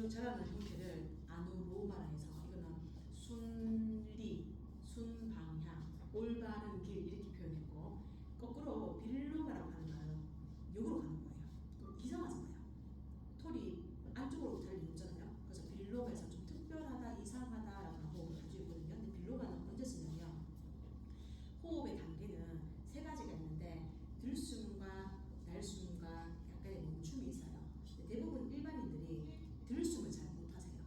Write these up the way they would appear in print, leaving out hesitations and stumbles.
아주 잘하는 형태를 아누로마라 해서 이거는 순리, 순방향, 올바른 길 이렇게 표현했고 거꾸로 빌로마라고 하는 말은 역으로 가는 거예요. 그럼 이상하잖아요. 톨이 안쪽으로 달려있잖아요. 그래서 빌로마에서 좀 특별하다, 이상하다라는 호흡을 가지고 있거든요. 근데 빌로마는 언제 쓰냐면 호흡의 단계는 세 가지가 있는데 들숨과 날숨과 약간의 멈춤이 있어요. 대부분 일반인들이 들숨을 잘 못하세요.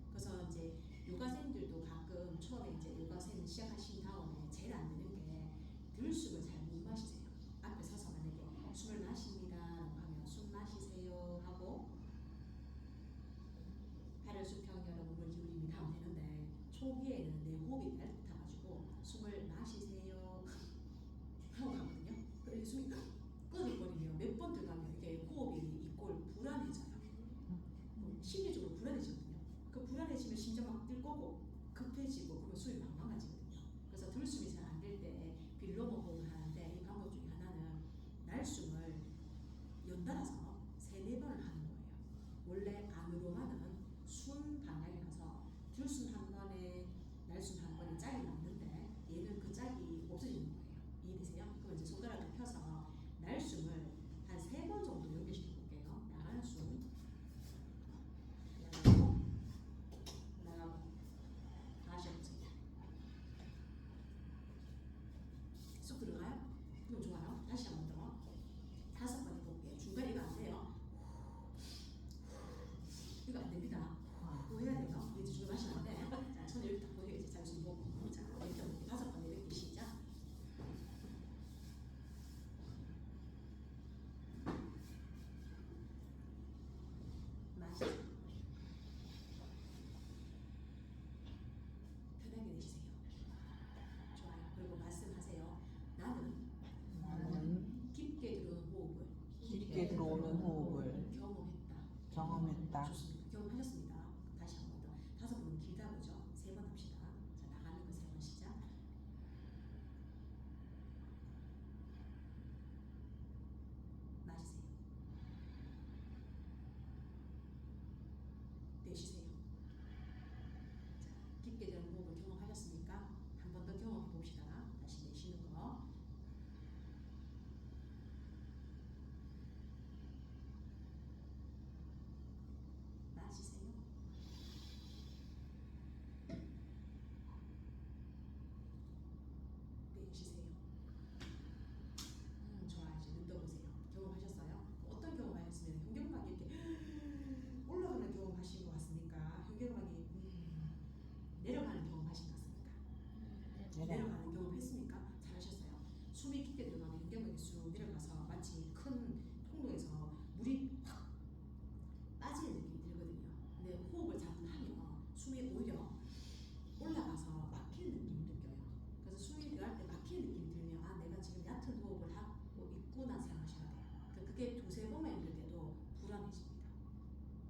그래서 이제 요가생들도 가끔 처음에 이제 요가생 시작하신 다음에 제일 안 되는 게 들숨을 잘 못 마시세요. 앞에 서서 만약에 숨을 마십니다라고 하면 숨 마시세요 하고 팔을 수평하여 몸을 기울입니다 하면 되는데 초기에는 내 호흡이 얇아가지고 숨을 마시세요 하고 가거든요. 그리고 숨이 끄덕거리면 몇 번 들어가면 이게 호흡이 있고 불안해져요. 심리적으로 불안해지거든요. 그 불안해지면 심장 막 뛸 거고 급해지고 그러면 숨이 막 망가지거든요. 그래서 들숨이 잘 안 될 때 빌로마 호흡을 하는데 이 방법 중에 하나는 날숨을 연달아서 3-4번을 하는 거예요. 원래 안으로만은 순 방향이라서 들숨 한 번에 날숨 한 번에 짝이 맞는데 얘는 그 짝이 없어지는 거예요. 이해되세요? 그럼 이제 손가락을 펴서 날숨을 한 3번 정도 연결시켜 볼게요. 나가는 숨 나가고 나가고 다시 해보세요. 쏙 들어가요? 그럼 좋아요. 다시 한 번 더 5번 해볼게요. 중간에 이거 안 돼요. 이거 안 됩니다. 뭐 해야 돼요? 이제 중간 마시면 안 돼. 자, 손 이렇게 딱 보여야지. 잠시 보고. 자, 이렇게 5번 내뱉기 시작. 마시세요. 편하게 내쉬세요. 좋아요. 그리고 말씀하세요. 나는 깊게 들어오는 호흡을 경험했다. 좋습니다. 경험하셨습니다. 다시 한 번 더. 5번은 길다 보죠? 3번 합시다. 자, 나가는 거 3번 시작. 마시세요. 내쉬세요. 자, 깊게 들어오는 호흡을 경험하셨으니까 한 번 더 경험해 봅시다. 다시 내쉬는 거. 마시세요. 내쉬세요. 좋아요. 이제 눈 떠보세요. 경험하셨어요? 어떤 경험하셨으면 흉경막이 이렇게 올라가는 경험하신 것 같습니까? 흉경막이 내려가는 경험하신 것 같습니까? 내려가는 경험했습니까? 잘하셨어요. 숨이 깊게 들어가면 흉경막이 쑥 내려가서 마치 큰 통로에서 물이 확 빠지는 느낌이 들거든요. 근데 호흡을 잘하면 숨이 오히려 올라가서 막히는 느낌이 느껴요. 그래서 숨이 들어갈 때 막히는 느낌이 들면 아 내가 지금 얕은 호흡을 하고 있구나 생각하셔야 돼요. 그게 2-3번만 힘들 때도 불안해집니다.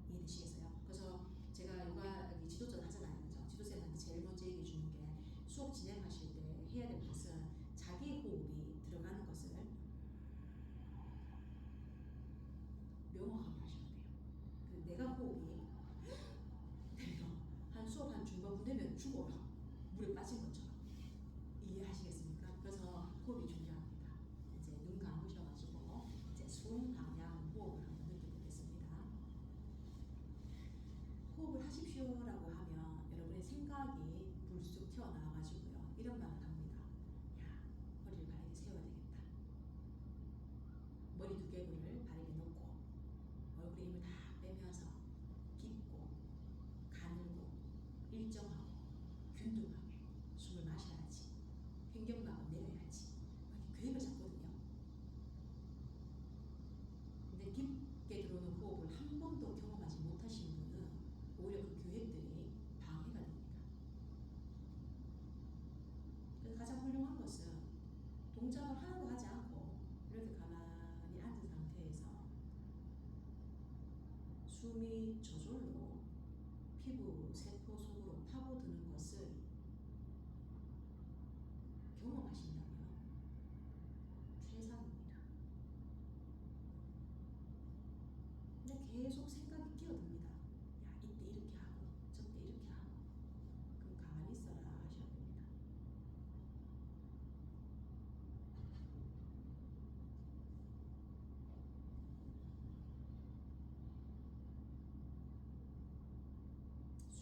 이해되시겠어요? 그래서 제가 요가 지도자 하잖아요. 그죠? 지도자한테 제일 먼저 얘기해 주는 게 수업 진행하실 때 해야 될 것은 자기 호흡이 들어가는 것을 명확하게 하셔야 돼요. 내가 호흡이 한 수업 한 중반부 되면 죽어라. 물에 빠진 것처럼. 이해하시겠습니까? 그래서 호흡이 중요합니다. 이제 눈 감으셔가지고 이제 손 방향 호흡을 한번 느껴보겠습니다. 호흡을 하십시오라고 하면 여러분의 생각이 불쑥 튀어나와가지고요. 이런 말을 합니다. 야, 허리를 바르게 세워야 되겠다. 머리 두개골을 바르게 놓고 얼굴에 힘을 다 빼면서 깊고 가늘고 일정하고 균등하게 숨을 마셔야지. 횡격막은 내려야지. 이렇게 계획을 잡거든요. 근데 깊게 들어오는 호흡을 한 번도 경험하지 못하신 분은 오히려 그 계획들이 방해가 됩니다. 그래서 가장 훌륭한 것은 동작을 하나도 하지 않고 이렇게 가만히 앉은 상태에서 숨이 저절로 피부 세포 속으로 파고드는 것을 경험하신다면 최상입니다. 근데 계속 생각이 끼어듭니다. 야, 이때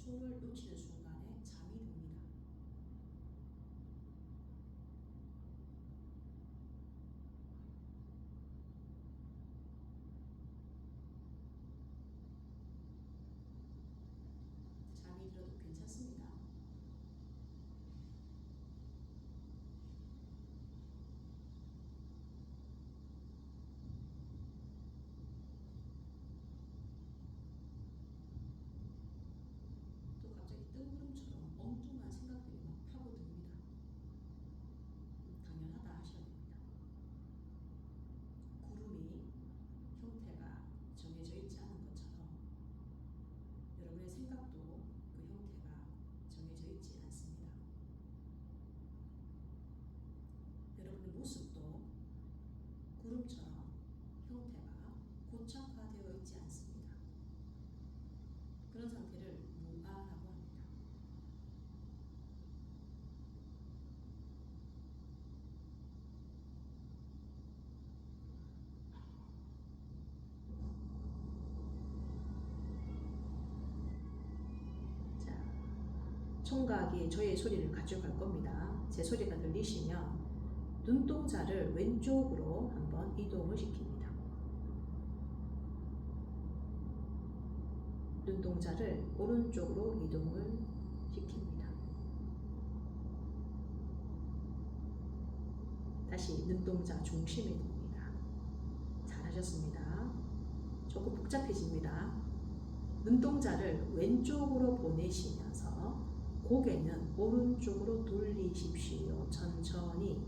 숨을 놓치는 순간에 잠이 듭니다. 잠이 들어도 괜찮습니다. 또 갑자기 뜬구름처럼 엉뚱한 생각들이 막 파고듭니다. 당연하다 하셔야 됩니다. 구름이 형태가 정해져 있지 않은 것처럼 여러분의 생각도 그 형태가 정해져 있지 않습니다. 여러분의 모습도 구름처럼 형태가 고착화되어 있지 않습니다. 그런 상태를 무아라고 합니다. 자, 총각이 저의 소리를 가져갈 겁니다. 제 소리가 들리시면 눈동자를 왼쪽으로 한번 이동을 시킵니다. 눈동자를 오른쪽으로 이동을 시킵니다. 다시 눈동자 중심에 둡니다. 잘하셨습니다. 조금 복잡해집니다. 눈동자를 왼쪽으로 보내시면서 고개는 오른쪽으로 돌리십시오. 천천히.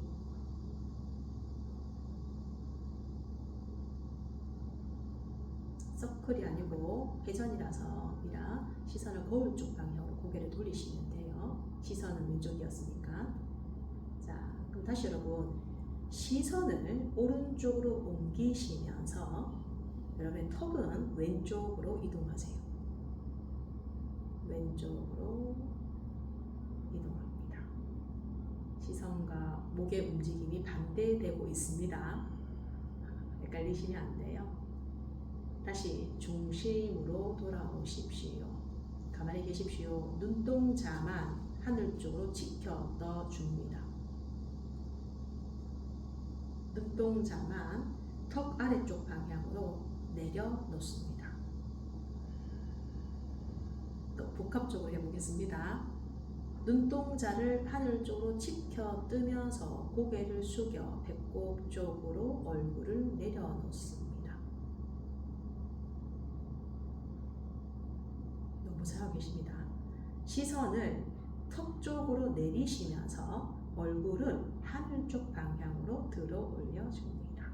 서클이 아니고 회전이라서 시선을 거울 쪽 방향으로 고개를 돌리시면 돼요. 시선은 왼쪽이었으니까. 자, 그럼 다시 여러분 시선을 오른쪽으로 옮기시면서 여러분의 턱은 왼쪽으로 이동하세요. 왼쪽으로 이동합니다. 시선과 목의 움직임이 반대되고 있습니다. 헷갈리시면 안 돼요. 다시 중심으로 돌아오십시오. 가만히 계십시오. 눈동자만 하늘 쪽으로 치켜 떠줍니다. 눈동자만 턱 아래쪽 방향으로 내려놓습니다. 또 복합적으로 해보겠습니다. 눈동자를 하늘 쪽으로 치켜 뜨면서 고개를 숙여 배꼽 쪽으로 얼굴을 내려놓습니다. 너무 잘하고 계십니다. 시선을 턱 쪽으로 내리시면서 얼굴은 하늘 쪽 방향으로 들어 올려줍니다.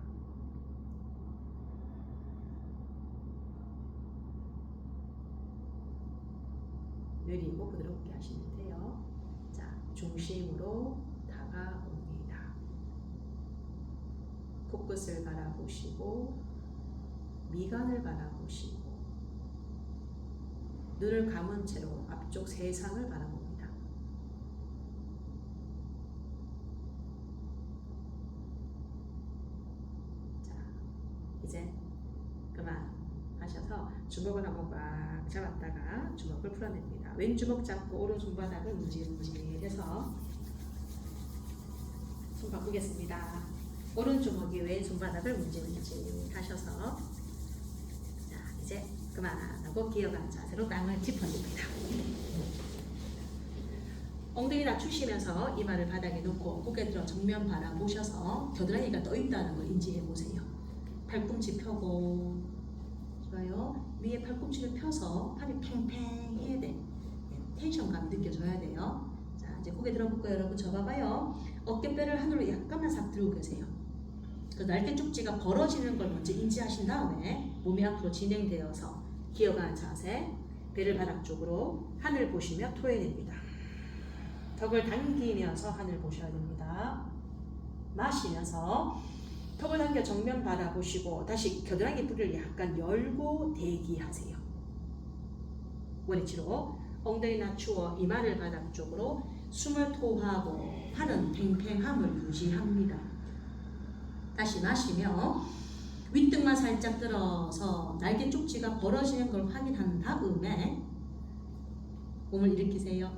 느리고 부드럽게 하시면 돼요. 자, 중심으로 다가옵니다. 코끝을 바라보시고 미간을 바라보시고 눈을 감은 채로 앞쪽 세상을 바라봅니다. 자, 이제 그만 하셔서 주먹을 한번 꽉 잡았다가 주먹을 풀어냅니다. 왼주먹 잡고 오른 손바닥을 문질문질해서 손 바꾸겠습니다. 오른 주먹이 왼 손바닥을 문질문질 하셔서 자, 이제 그만하고 기어간 자세로 땅을 짚어줍니다. 엉덩이 낮추시면서 이마를 바닥에 놓고 고개 들어 정면 바라보셔서 겨드랑이가 떠있다는 걸 인지해 보세요. 팔꿈치 펴고 좋아요. 위에 팔꿈치를 펴서 팔이 팽팽해야 돼. 텐션감 느껴져야 돼요. 자, 이제 고개 들어볼까요? 여러분 접어봐요. 어깨뼈를 하늘로 약간만 싹 들고 계세요. 그 날개 쪽지가 벌어지는 걸 먼저 인지하신 다음에 몸이 앞으로 진행되어서 기어가는 자세, 배를 바닥 쪽으로 하늘 보시며 토해냅니다. 턱을 당기면서 하늘 보셔야 됩니다. 마시면서 턱을 당겨 정면 바라보시고 다시 겨드랑이 뿌리를 약간 열고 대기하세요. 원위치로 엉덩이 낮추어 이마를 바닥 쪽으로 숨을 토하고 팔은 팽팽함을 유지합니다. 다시 마시며 윗등만 살짝 들어서 날개 쪽지가 벌어지는 걸 확인한 다음에 몸을 일으키세요.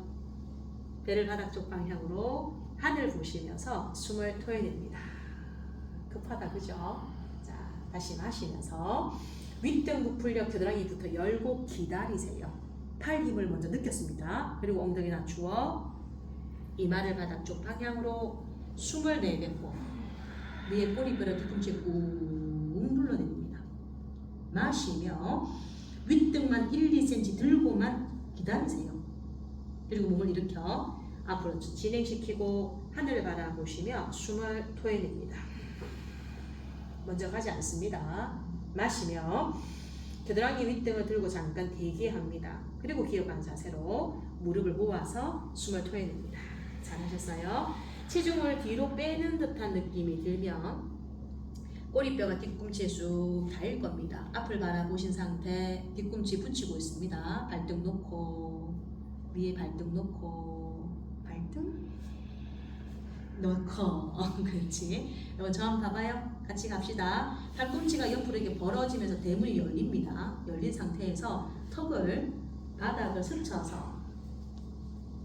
배를 바닥 쪽 방향으로 하늘 보시면서 숨을 토해냅니다. 급하다 그죠? 자, 다시 마시면서 윗등 부풀려 겨드랑이부터 열고 기다리세요. 팔 힘을 먼저 느꼈습니다. 그리고 엉덩이 낮추어 이마를 바닥 쪽 방향으로 숨을 내뱉고 위에 꼬리뼈를 뒤꿈치에 꾹 눌러냅니다. 마시며 윗등만 1, 2cm 들고만 기다리세요. 그리고 몸을 일으켜 앞으로 진행시키고 하늘을 바라보시며 숨을 토해냅니다. 먼저 가지 않습니다. 마시며 겨드랑이 윗등을 들고 잠깐 대기합니다. 그리고 기억한 자세로 무릎을 모아서 숨을 토해냅니다. 잘하셨어요? 체중을 뒤로 빼는 듯한 느낌이 들면 꼬리뼈가 뒤꿈치에 쑥 닿을 겁니다. 앞을 바라보신 상태 뒤꿈치 붙이고 있습니다. 발등 놓고 위에 발등 놓고 발등 놓고 그렇지. 이거 저 한번 봐봐요. 같이 갑시다. 팔꿈치가 옆으로 이렇게 벌어지면서 대문이 열립니다. 열린 상태에서 턱을 바닥을 스쳐서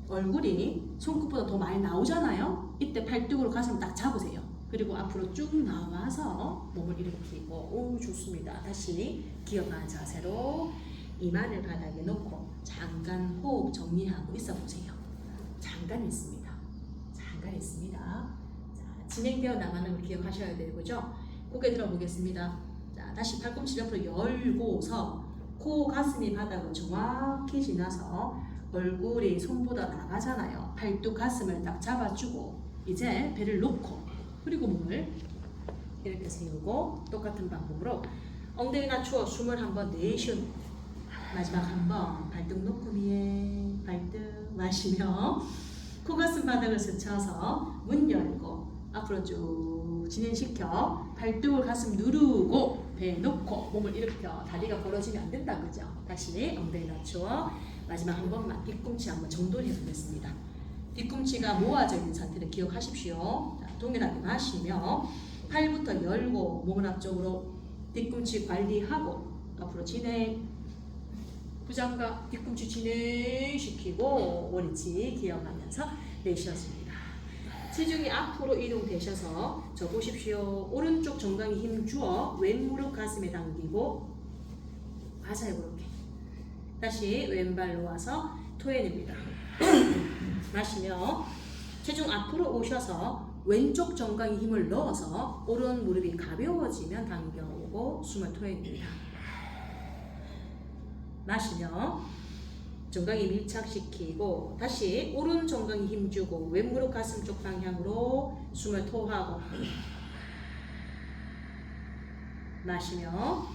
얼굴이 손끝보다 더 많이 나오잖아요. 이때 팔뚝으로 가슴을 딱 잡으세요. 그리고 앞으로 쭉 나와서 몸을 일으키고 오 좋습니다. 다시 기억하는 자세로 이마를 바닥에 놓고 잠깐 호흡 정리하고 있어 보세요. 잠깐 있습니다. 잠깐 있습니다. 자, 진행되어 나가는 걸 기억하셔야 되고 그죠? 고개 들어보겠습니다. 자, 다시 팔꿈치 옆으로 열고서 코 가슴이 바닥을 정확히 지나서 얼굴이 손보다 나가잖아요. 팔뚝 가슴을 딱 잡아주고 이제 배를 놓고 그리고 몸을 이렇게 세우고 똑같은 방법으로 엉덩이 낮추어 숨을 한번 내쉬어 마지막 한번 발등 놓고 위에 발등 마시며 코 가슴 바닥을 스쳐서 문 열고 앞으로 쭉 진행시켜 발등을 가슴 누르고 배 놓고 몸을 일으켜 다리가 벌어지면 안 된다 그죠? 다시 엉덩이 낮추어 마지막 한 번만 뒤꿈치 한번 정돈해 보겠습니다. 뒤꿈치가 모아져 있는 상태를 기억하십시오. 자, 동일하게 마시며 팔부터 열고 몸을 앞쪽으로 뒤꿈치 관리하고 앞으로 진행 부장과 뒤꿈치 진행시키고 옳지 기억하면서 내쉬었습니다. 체중이 앞으로 이동되셔서 저 보십시오. 오른쪽 정강이 힘 주어 왼무릎 가슴에 당기고 맞아요 그렇게. 다시 왼발로 와서 토해냅니다. 마시며 체중 앞으로 오셔서 왼쪽 정강이 힘을 넣어서 오른 무릎이 가벼워지면 당겨오고 숨을 토해냅니다. 마시며 정강이 밀착시키고 다시 오른 정강이 힘주고 왼무릎 가슴 쪽 방향으로 숨을 토하고 마시며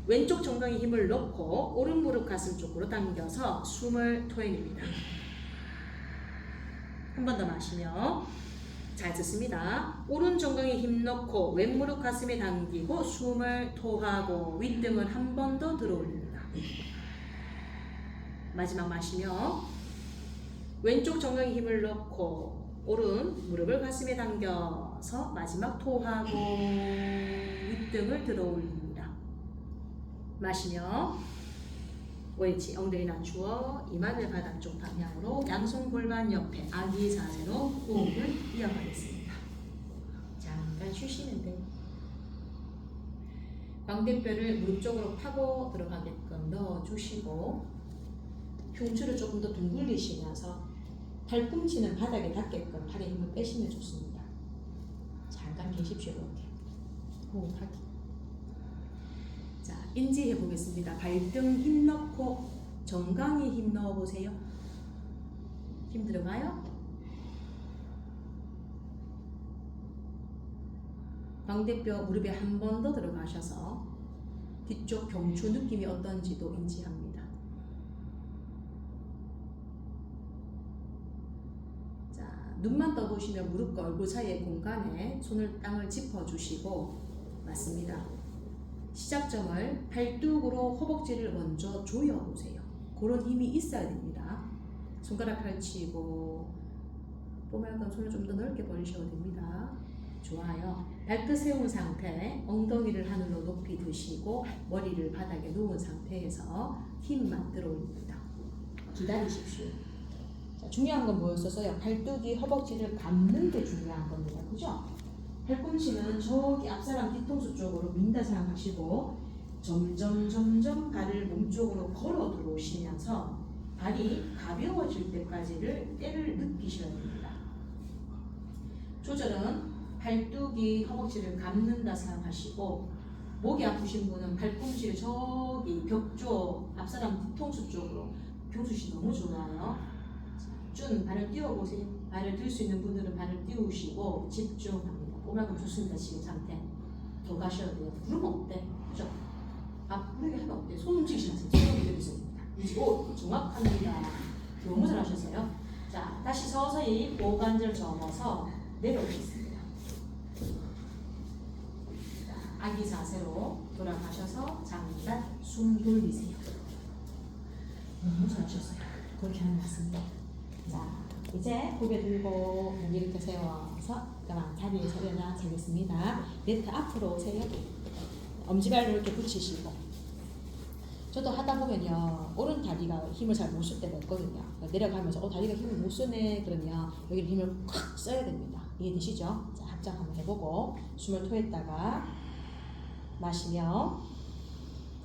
왼쪽 정강이 힘을 넣고 오른 무릎 가슴 쪽으로 당겨서 숨을 토해냅니다. 한 번 더 마시며 잘 듣습니다. 오른 정강에 힘 넣고 왼무릎 가슴에 당기고 숨을 토하고 윗등을 한 번 더 들어 올립니다. 마지막 마시며 왼쪽 정강에 힘을 넣고 오른 무릎을 가슴에 당겨서 마지막 토하고 윗등을 들어 올립니다. 마시며 옳지 엉덩이 낮추어 이마를 바닥 쪽 방향으로 양손 골반 옆에 아기 자세로 호흡을 이어가겠습니다. 잠깐 쉬시면 돼요. 광대뼈를 무릎 쪽으로 파고 들어가게끔 넣어주시고 흉추를 조금 더 둥글리시면서 팔꿈치는 바닥에 닿게끔 팔에 힘을 빼시면 좋습니다. 잠깐 계십시오. 이렇게 호흡하기. 자, 인지해 보겠습니다. 발등 힘 넣고 정강이 힘 넣어 보세요. 힘 들어가요? 광대뼈 무릎에 한 번 더 들어가셔서 뒤쪽 경추 느낌이 어떤지도 인지합니다. 자, 눈만 떠보시면 무릎과 얼굴 사이의 공간에 손을 땅을 짚어주시고 맞습니다. 시작점을 팔뚝으로 허벅지를 먼저 조여보세요. 그런 힘이 있어야 됩니다. 손가락 펼치고 뽀말감 손을 좀 더 넓게 벌리셔도 됩니다. 좋아요. 발끝 세운 상태, 엉덩이를 하늘로 높이 드시고 머리를 바닥에 놓은 상태에서 힘만 들어올립니다. 기다리십시오. 자, 중요한 건 뭐였었어요? 팔뚝이 허벅지를 감는 게 중요한 겁니다. 그죠? 팔꿈치는 저기 앞사람 뒤통수 쪽으로 민다 생각하시고 점점 발을 몸쪽으로 걸어 들어오시면서 발이 가벼워질 때까지를 때를 느끼셔야 됩니다. 조절은 팔뚝이 허벅지를 감는다 생각하시고 목이 아프신 분은 팔꿈치를 저기 벽 쪽 앞사람 뒤통수 쪽으로 경수씨 너무 좋아요. 준 발을 띄워보세요. 발을 들 수 있는 분들은 발을 띄우시고 집중합니다. 오만큼 좋습니다. 지금 상태 더 가셔야 돼요. 부르면 어때? 그죠? 부르게 하면 어때? 손 움직이시면서 손 움직이십니다. 오 정확합니다. 너무 잘하셨어요. 자 다시 서서히 고관절 접어서 내려오겠습니다. 아기 자세로 돌아가셔서 잠깐 숨 돌리세요. 너무 잘하셨어요. 그렇게 하는 것 같습니다. 자, 이제 고개 들고 목 이렇게 세워서 그만 자리에서 일어나시겠습니다. 매트 앞으로 오세요. 엄지발을 이렇게 붙이시고 저도 하다 보면요 오른 다리가 힘을 잘 못 쓸 때가 있거든요. 내려가면서 다리가 힘을 못 쓰네 그러면 여기 힘을 콱 써야 됩니다. 이해되시죠? 자, 합장 한번 해보고 숨을 토했다가 마시며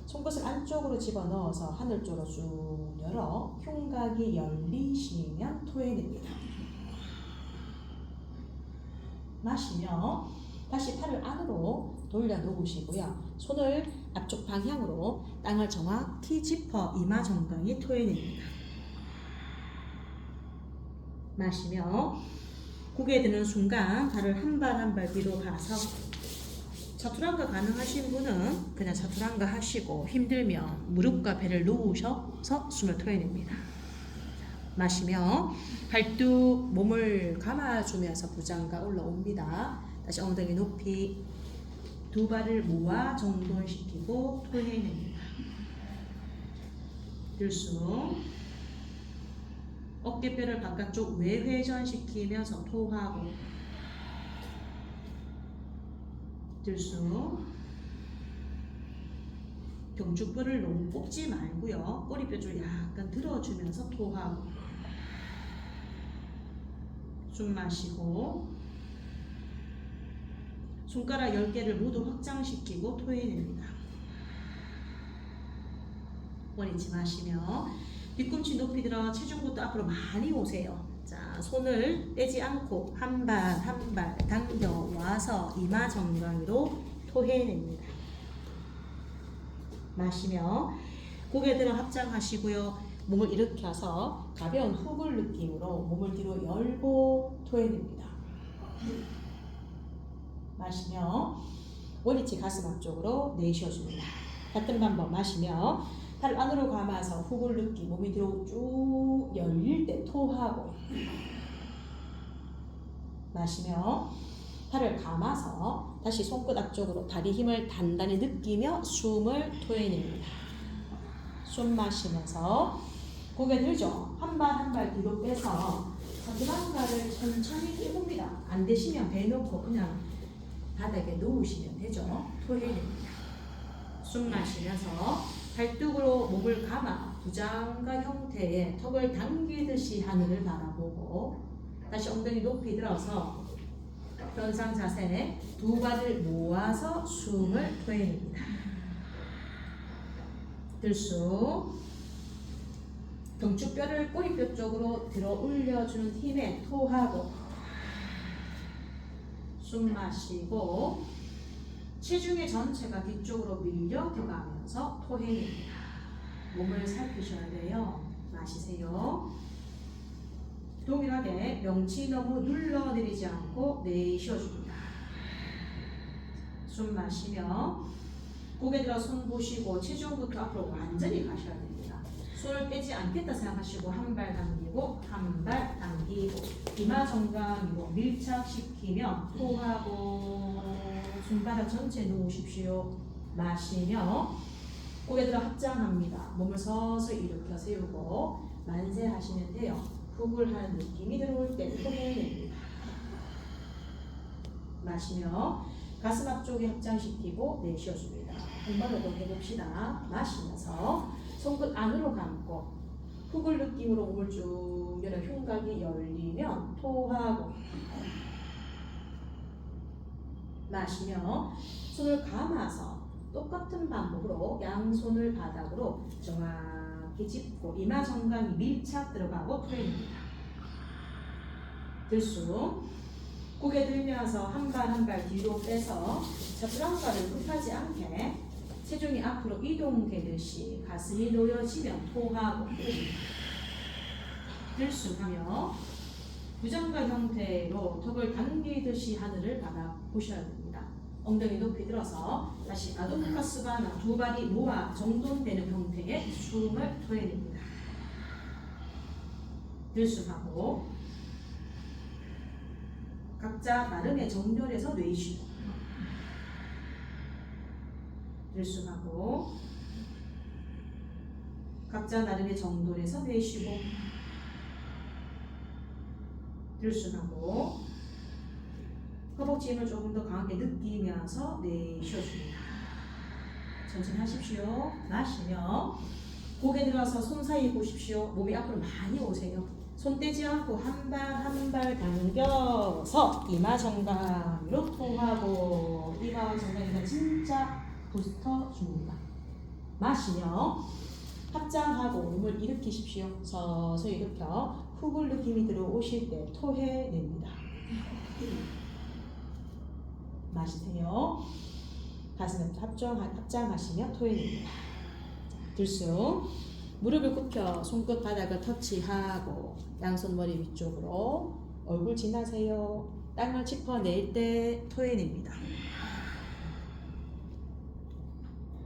손끝을 안쪽으로 집어넣어서 하늘 쪽으로 쭉 열어 흉곽이 열리시면 토해냅니다. 마시며 다시 팔을 안으로 돌려 놓으시고요. 손을 앞쪽 방향으로 땅을 정확히 짚어 이마 정강이 토해냅니다. 마시며 고개 드는 순간 발을 한 발 한 발 뒤로 가서 차투랑가 가능하신 분은 그냥 차투랑가 하시고 힘들면 무릎과 배를 놓으셔서 숨을 토해냅니다. 마시며 발뚝 몸을 감아주면서 부장가 올라옵니다. 다시 엉덩이 높이 두 발을 모아 정돈시키고 토해냅니다. 들숨 어깨뼈를 바깥쪽 외회전시키면서 토하고 들숨 경추뼈를 너무 뽑지 말고요. 꼬리뼈 쪽 약간 들어주면서 토하고 숨 마시고 손가락 10개를 모두 확장시키고 토해냅니다. 원위치 마시며 뒤꿈치 높이 들어 체중부터 앞으로 많이 오세요. 자, 손을 떼지 않고 한 발 한 발 당겨와서 이마 정강이로 토해냅니다. 마시며 고개 들어 합장하시고요. 몸을 일으켜서 가벼운 훅을 느낌으로 몸을 뒤로 열고 토해냅니다. 마시며 원위치 가슴 앞쪽으로 내쉬어줍니다. 같은 방법 마시며 팔 안으로 감아서 훅을 느끼 몸이 뒤로 쭉 열릴 때 토하고 마시며 팔을 감아서 다시 손끝 앞쪽으로 다리 힘을 단단히 느끼며 숨을 토해냅니다. 숨 마시면서 고개 들죠. 한 발 한 발 뒤로 빼서 사두방가를 천천히 깨봅니다. 안 되시면 배 놓고 그냥 바닥에 놓으시면 되죠. 토해냅니다. 숨 마시면서 발뚝으로 목을 감아 부장가 형태의 턱을 당기듯이 하늘을 바라보고 다시 엉덩이 높이 들어서 현상 자세 두 발을 모아서 숨을 토해냅니다. 들숨 경추뼈를 꼬리뼈 쪽으로 들어 올려주는 힘에 토하고 숨 마시고 체중의 전체가 뒤쪽으로 밀려 들어가면서 토해냅니다. 몸을 살피셔야 돼요. 마시세요. 동일하게 명치 너무 눌러내리지 않고 내쉬어줍니다. 숨 마시며 고개 들어 손 보시고 체중부터 앞으로 완전히 가셔야 됩니다. 손을 떼지 않겠다 생각하시고 한 발 당기고 한 발 당기고 이마 정강으로 밀착시키며 토하고 손바닥 전체 놓으십시오. 마시며 고개 들어 합장합니다. 몸을 서서히 일으켜 세우고 만세 하시면 돼요. 훅을 하는 느낌이 들어올 때 토해냅니다. 마시며 가슴 앞쪽에 합장시키고 내쉬어줍니다. 한 번을 더 해봅시다. 마시면서 손끝 안으로 감고 훅을 느낌으로 몸을 쭉 열어 흉곽이 열리면 토하고 마시며 손을 감아서 똑같은 방법으로 양손을 바닥으로 정확히 짚고 이마 정강이 밀착 들어가고 토해냅니다. 들숨 고개 들면서 한 발 한 발 뒤로 빼서 자투랑가를 급하지 않게 체중이 앞으로 이동되듯이 가슴이 놓여지면 토하고 들숨하며 부정가 형태로 턱을 당기듯이 하늘을 바라보셔야 됩니다. 엉덩이 높이 들어서 다시 아도무카스바나 두 발이 모아 정돈되는 형태의 숨을 토해냅니다. 들숨하고 각자 나름의 정렬에서 내쉬고 들숨하고 각자 나름의 정돈에서 내쉬고 들숨하고 허벅지 힘을 조금 더 강하게 느끼면서 내쉬어줍니다. 천천히 하십시오. 마시며 고개 들어서 손 사이 보십시오. 몸이 앞으로 많이 오세요. 손 떼지 않고 한 발 한 발 당겨서 이마 정강으로 토하고 이마 정강이가 진짜 부스터 줍니다. 마시며 합장하고 몸을 일으키십시오. 서서히 일으켜 훅을 느낌이 들어오실 때 토해냅니다. 마시세요. 가슴에 합장하시며 토해냅니다. 들숨 무릎을 굽혀 손끝 바닥을 터치하고 양손 머리 위쪽으로 얼굴 지나세요. 땅을 짚어낼 때 토해냅니다.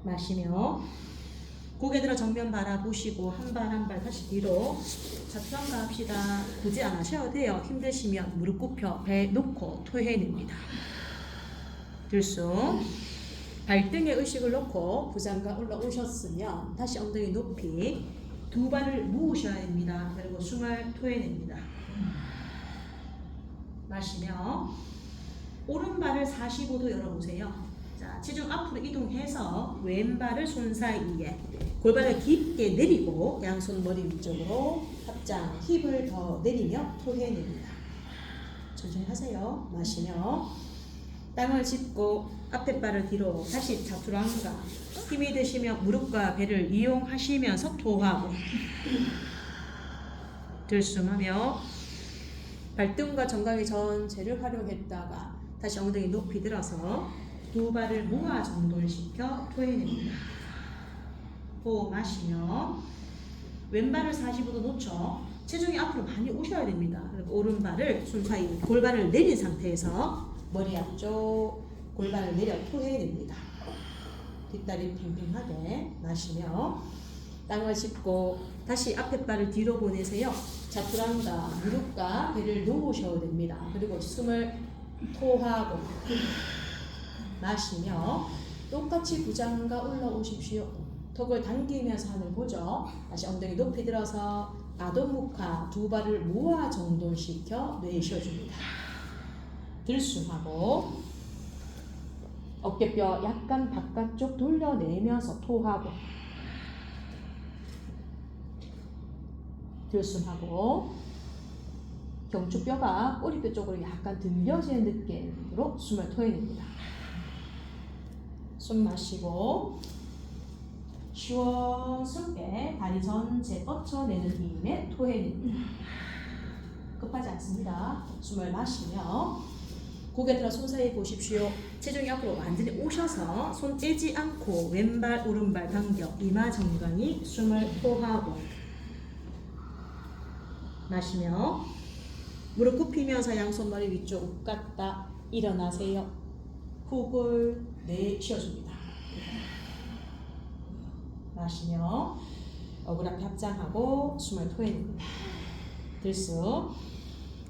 마시며 고개 들어 정면 바라보시고 한 발 한 발 다시 뒤로 자투랑가 합시다. 굳이 안 하셔도 돼요. 힘드시면 무릎 굽혀 배 놓고 토해냅니다. 들숨 발등에 의식을 놓고 부장가 올라오셨으면 다시 엉덩이 높이 두 발을 모으셔야 됩니다. 그리고 숨을 토해냅니다. 마시며 오른발을 45도 열어보세요. 자, 체중 앞으로 이동해서 왼발을 손 사이에 골반을 깊게 내리고 양손 머리 위쪽으로 합장 힙을 더 내리며 토해냅니다. 천천히 하세요. 마시며 땅을 짚고 앞에 발을 뒤로 다시 자투랑가 힘이 드시며 무릎과 배를 이용하시면서 토하고 들숨하며 발등과 정강이 전체를 활용했다가 다시 엉덩이 높이 들어서 두 발을 모아 정돈시켜 토해냅니다. 호흡 마시며 왼발을 45도 놓쳐 체중이 앞으로 많이 오셔야 됩니다. 그리고 오른발을 손 사이 골반을 내린 상태에서 머리 앞쪽 골반을 내려 토해냅니다. 뒷다리 팽팽하게 마시며 땅을 짚고 다시 앞에 발을 뒤로 보내세요. 자투랑가 무릎과 배를 놓으셔도 됩니다. 그리고 숨을 토하고 마시며 똑같이 부장가 올라오십시오. 턱을 당기면서 하늘 보죠. 다시 엉덩이 높이 들어서 아도무카 두 발을 모아 정돈시켜 내쉬어줍니다. 들숨하고 어깨뼈 약간 바깥쪽 돌려내면서 토하고 들숨하고 경추뼈가 꼬리뼈 쪽으로 약간 들려지는 느낌으로 숨을 토해냅니다. 숨 마시고 시원스럽게 다리 전체 뻗쳐내는 힘에 토해냅니다. 급하지 않습니다. 숨을 마시며 고개 들어 손 사이 보십시오. 체중이 앞으로 완전히 오셔서 손 떼지 않고 왼발 오른발 당겨 이마 정강이 숨을 토하고 마시며 무릎 굽히면서 양손 머리 위쪽 갔다 일어나세요. 훅을 내쉬어줍니다. 마시며 얼굴 앞에 합장하고 숨을 토해냅니다. 들숨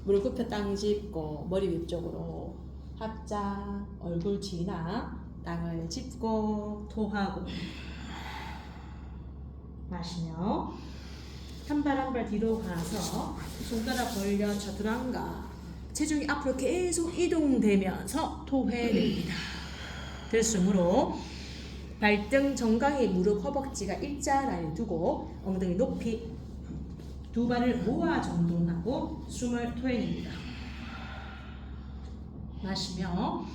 무릎 굽혀 땅 짚고 머리 위쪽으로 합장 얼굴 지나 땅을 짚고 토하고 마시며 한 발 한 발 뒤로 가서 손가락 벌려 자투랑가 체중이 앞으로 계속 이동되면서 토해냅니다. 들숨으로 발등 정강이 무릎 허벅지가 일자라인에 두고 엉덩이 높이 두 발을 모아 정돈하고 숨을 토해냅니다. 마시며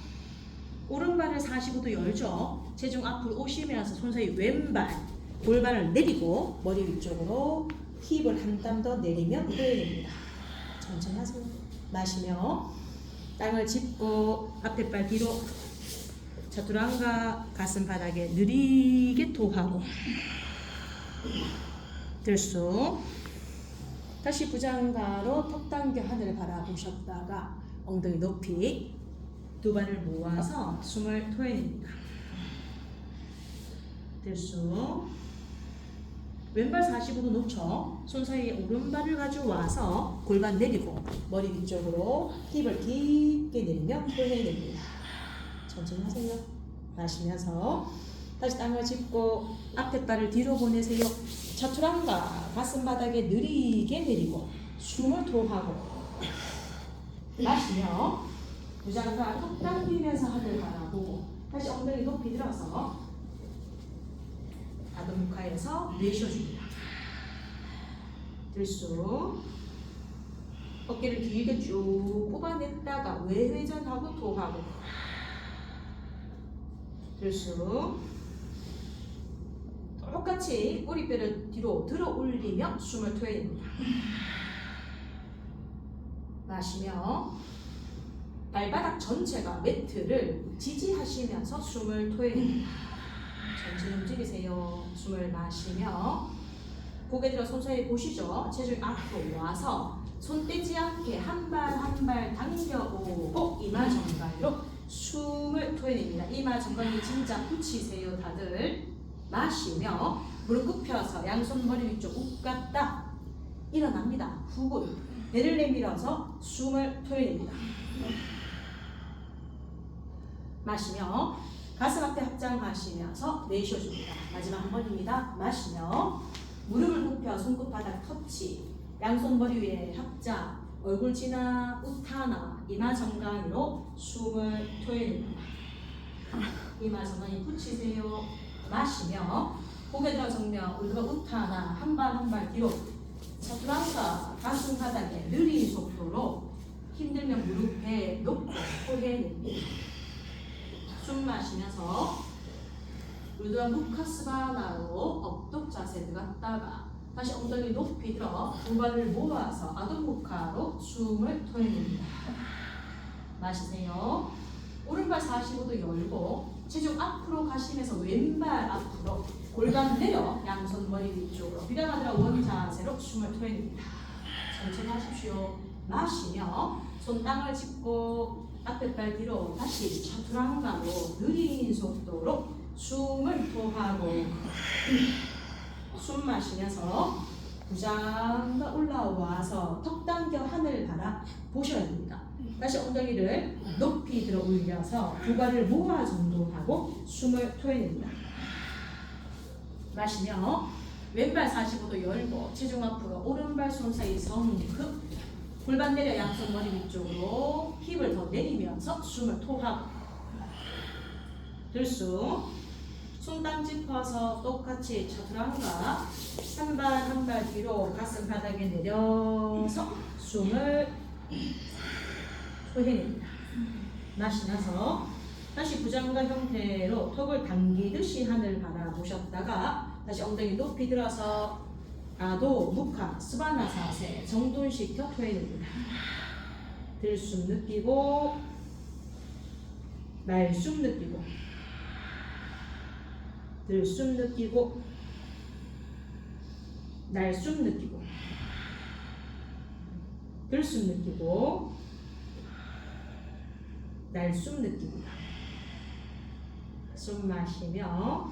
오른발을 45도 열죠. 체중 앞으로 오시면서 손사이 왼발 골반을 내리고 머리 위쪽으로 힙을 한 땀 더 내리며 토해냅니다. 천천히 하세요. 마시며 땅을 짚고 앞에 발 뒤로 차투랑가 가슴 바닥에 느리게 토하고 들쑥 다시 부장가로 턱 당겨 하늘을 바라보셨다가 엉덩이 높이 두 발을 모아서 숨을 토해냅니다. 들쑥 왼발 45도 놓쳐 손 사이에 오른발을 가져와서 골반 내리고 머리 위쪽으로 힙을 깊게 내리며 토해냅니다. 천천히 하세요. 마시면서 다시 땅을 짚고 앞에 발을 뒤로 보내세요. 차투랑가 가슴 바닥에 느리게 내리고 숨을 토하고 마시며 부장가 턱 당기면서 하늘 바라보고 다시 엉덩이 높이 들어서 아도무카에서 내쉬어줍니다. 들쑥 어깨를 길게 쭉 뽑아냈다가 외회전하고 토하고 들쑥 똑같이 꼬리뼈를 뒤로 들어 올리며 숨을 토해냅니다. 마시며 발바닥 전체가 매트를 지지하시면서 숨을 토해냅니다. 천천히 움직이세요. 숨을 마시며 고개 들어 손 사이 보시죠. 체중 앞으로 와서 손 떼지 않게 한 발 한 발 당겨오고 이마 정갈로 숨을 토해냅니다. 이마 정갈로 진짜 붙이세요. 다들 마시며 무릎 굽혀서 양손 머리 위쪽 욱 갔다 일어납니다. 후분 배를 내밀어서 숨을 토해냅니다. 마시며 가슴 앞에 합장하시면서 내쉬어줍니다. 마지막 한 번입니다. 마시며 무릎을 굽혀 손끝바닥 터치 양손 머리 위에 합장 얼굴 지나 우타나 이마 정강이로 숨을 토해냅니다. 이마 정강이 붙이세요. 마시며 고개 들어 정면 울드바 우타나 한 발 한 발 뒤로 차투랑가 가슴 바닥에 느린 속도로 힘들면 무릎에 놓고 토해냅니다. 숨 마시면서 울드바 무카스바나로 업독 자세 들어갔다가 다시 엉덩이 높이 들어 두 발을 모아서 아도무카로 숨을 토해냅니다. 마시세요. 오른발 45도 열고 체중 앞으로 가시면서 왼발 앞으로 골반 내려 양손 머리 위쪽으로 비라마드라 원자세로 숨을 토해냅니다. 천천히 하십시오. 마시며 손 땅을 짚고 앞에 발 뒤로 다시 차투랑가로 느린 속도로 숨을 토하고 숨 마시면서 부장가 올라와서 턱 당겨 하늘 바라 보셔야 됩니다. 다시 엉덩이를 높이 들어 올려서 두 발을 모아 정돈하고 숨을 토해냅니다. 마시며 왼발 45도 열고 체중 앞으로 오른발 손 사이 성급 골반 내려 양손 머리 위쪽으로 힙을 더 내리면서 숨을 토하고 들쑥 손 땅 짚어서 똑같이 차투랑가 한 발 한 발 뒤로 가슴 바닥에 내려서 숨을 토해냅니다. 마시면서 다시 부장가 형태로 턱을 당기듯이 하늘 바라보셨다가 다시 엉덩이 높이 들어서 아도 무카 스바나 자세 정돈시켜 토해냅니다. 들숨 느끼고 날숨 느끼고 들숨 느끼고 날숨 느끼고 들숨 느끼고 날숨 느낍니다. 숨 마시며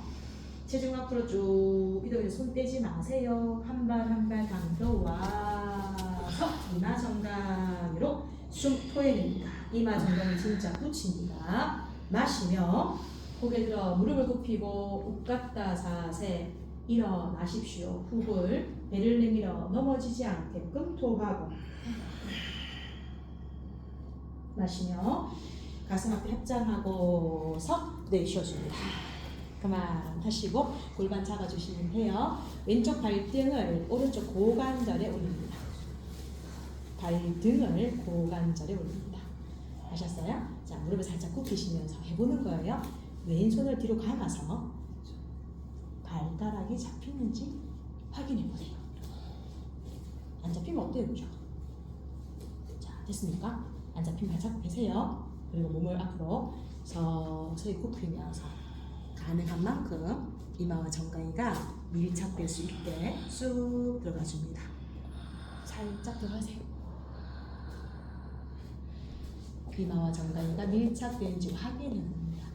체중 앞으로 쭉 이동해서 손 떼지 마세요. 한 발 한 발 당겨와서 이마 정강으로 숨 토해냅니다. 이마 정강이 진짜 붙입니다. 마시며 고개 들어 무릎을 굽히고 웃갔다 자세 일어나십시오. 훅을 배를 내밀어 넘어지지 않게끔 토하고 마시며 가슴 앞에 합장하고서 내쉬어줍니다. 그만 하시고 골반 잡아주시면 돼요. 왼쪽 발등을 오른쪽 고관절에 올립니다. 발등을 고관절에 올립니다. 하셨어요? 자, 무릎을 살짝 굽히시면서 해보는 거예요. 왼손을 뒤로 감아서 발가락이 잡히는지 확인해 보세요. 안 잡히면 어때요? 그죠? 자, 됐습니까? 안 잡히면 발 잡고 계세요. 그리고 몸을 앞으로 서서히 굽히면서 가능한 만큼 이마와 정강이가 밀착될 수 있게 쑥 들어가 줍니다. 살짝 들어가세요. 이마와 정강이가 밀착되는지 확인해 봅니다.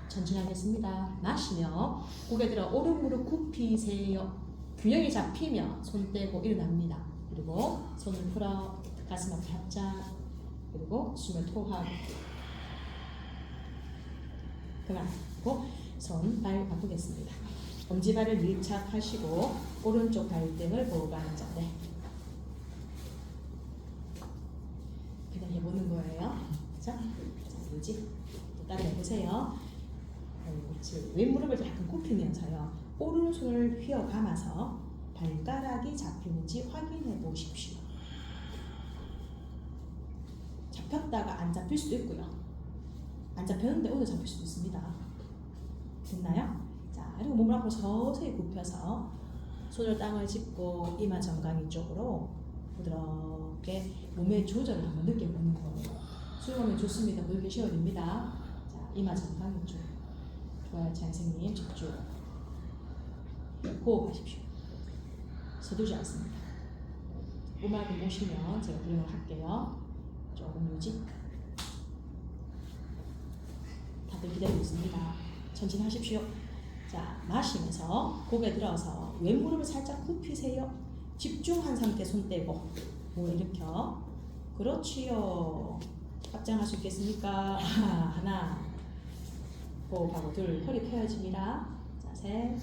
천천히 하겠습니다. 마시며 고개 들어 오른 무릎 굽히세요. 균형이 잡히면 손 떼고 일어납니다. 그리고 손을 풀어 가슴 앞에 합작. 그리고 숨을 토하고 그만하고 손, 발 바꾸겠습니다. 엄지발을 밀착하시고 오른쪽 발등을 고관절에 그냥 해보는 거예요. 자, 뭐지? 또 따라해보세요. 그렇지. 왼무릎을 약간 굽히면서요. 오른손을 휘어 감아서 발가락이 잡히는지 확인해 보십시오. 잡혔다가 안 잡힐 수도 있고요. 안 잡혔는데 오늘 잡힐 수도 있습니다. 됐나요? 자, 그리고 몸을 앞으로 서서히 굽혀서 손을 땅을 짚고 이마 정강이 쪽으로 부드럽게 몸의 조절을 한번 느껴보는 거예요. 수영하면 좋습니다. 그렇게 쉬어야 됩니다. 자, 이마 정강이 쪽. 좋아요, 선생님. 집중. 호흡하십시오. 서두지 않습니다. 음악을 오시면 제가 구령을 할게요. 조금 유지. 다들 기다리고 있습니다. 천천히 하십시오. 자, 마시면서 고개 들어서 왼무릎을 살짝 굽히세요. 집중한 상태 손 떼고 몸을 일으켜. 그렇지요. 합장할 수 있겠습니까? 하나. 호흡하고 둘. 허리 펴집니다. 자, 셋.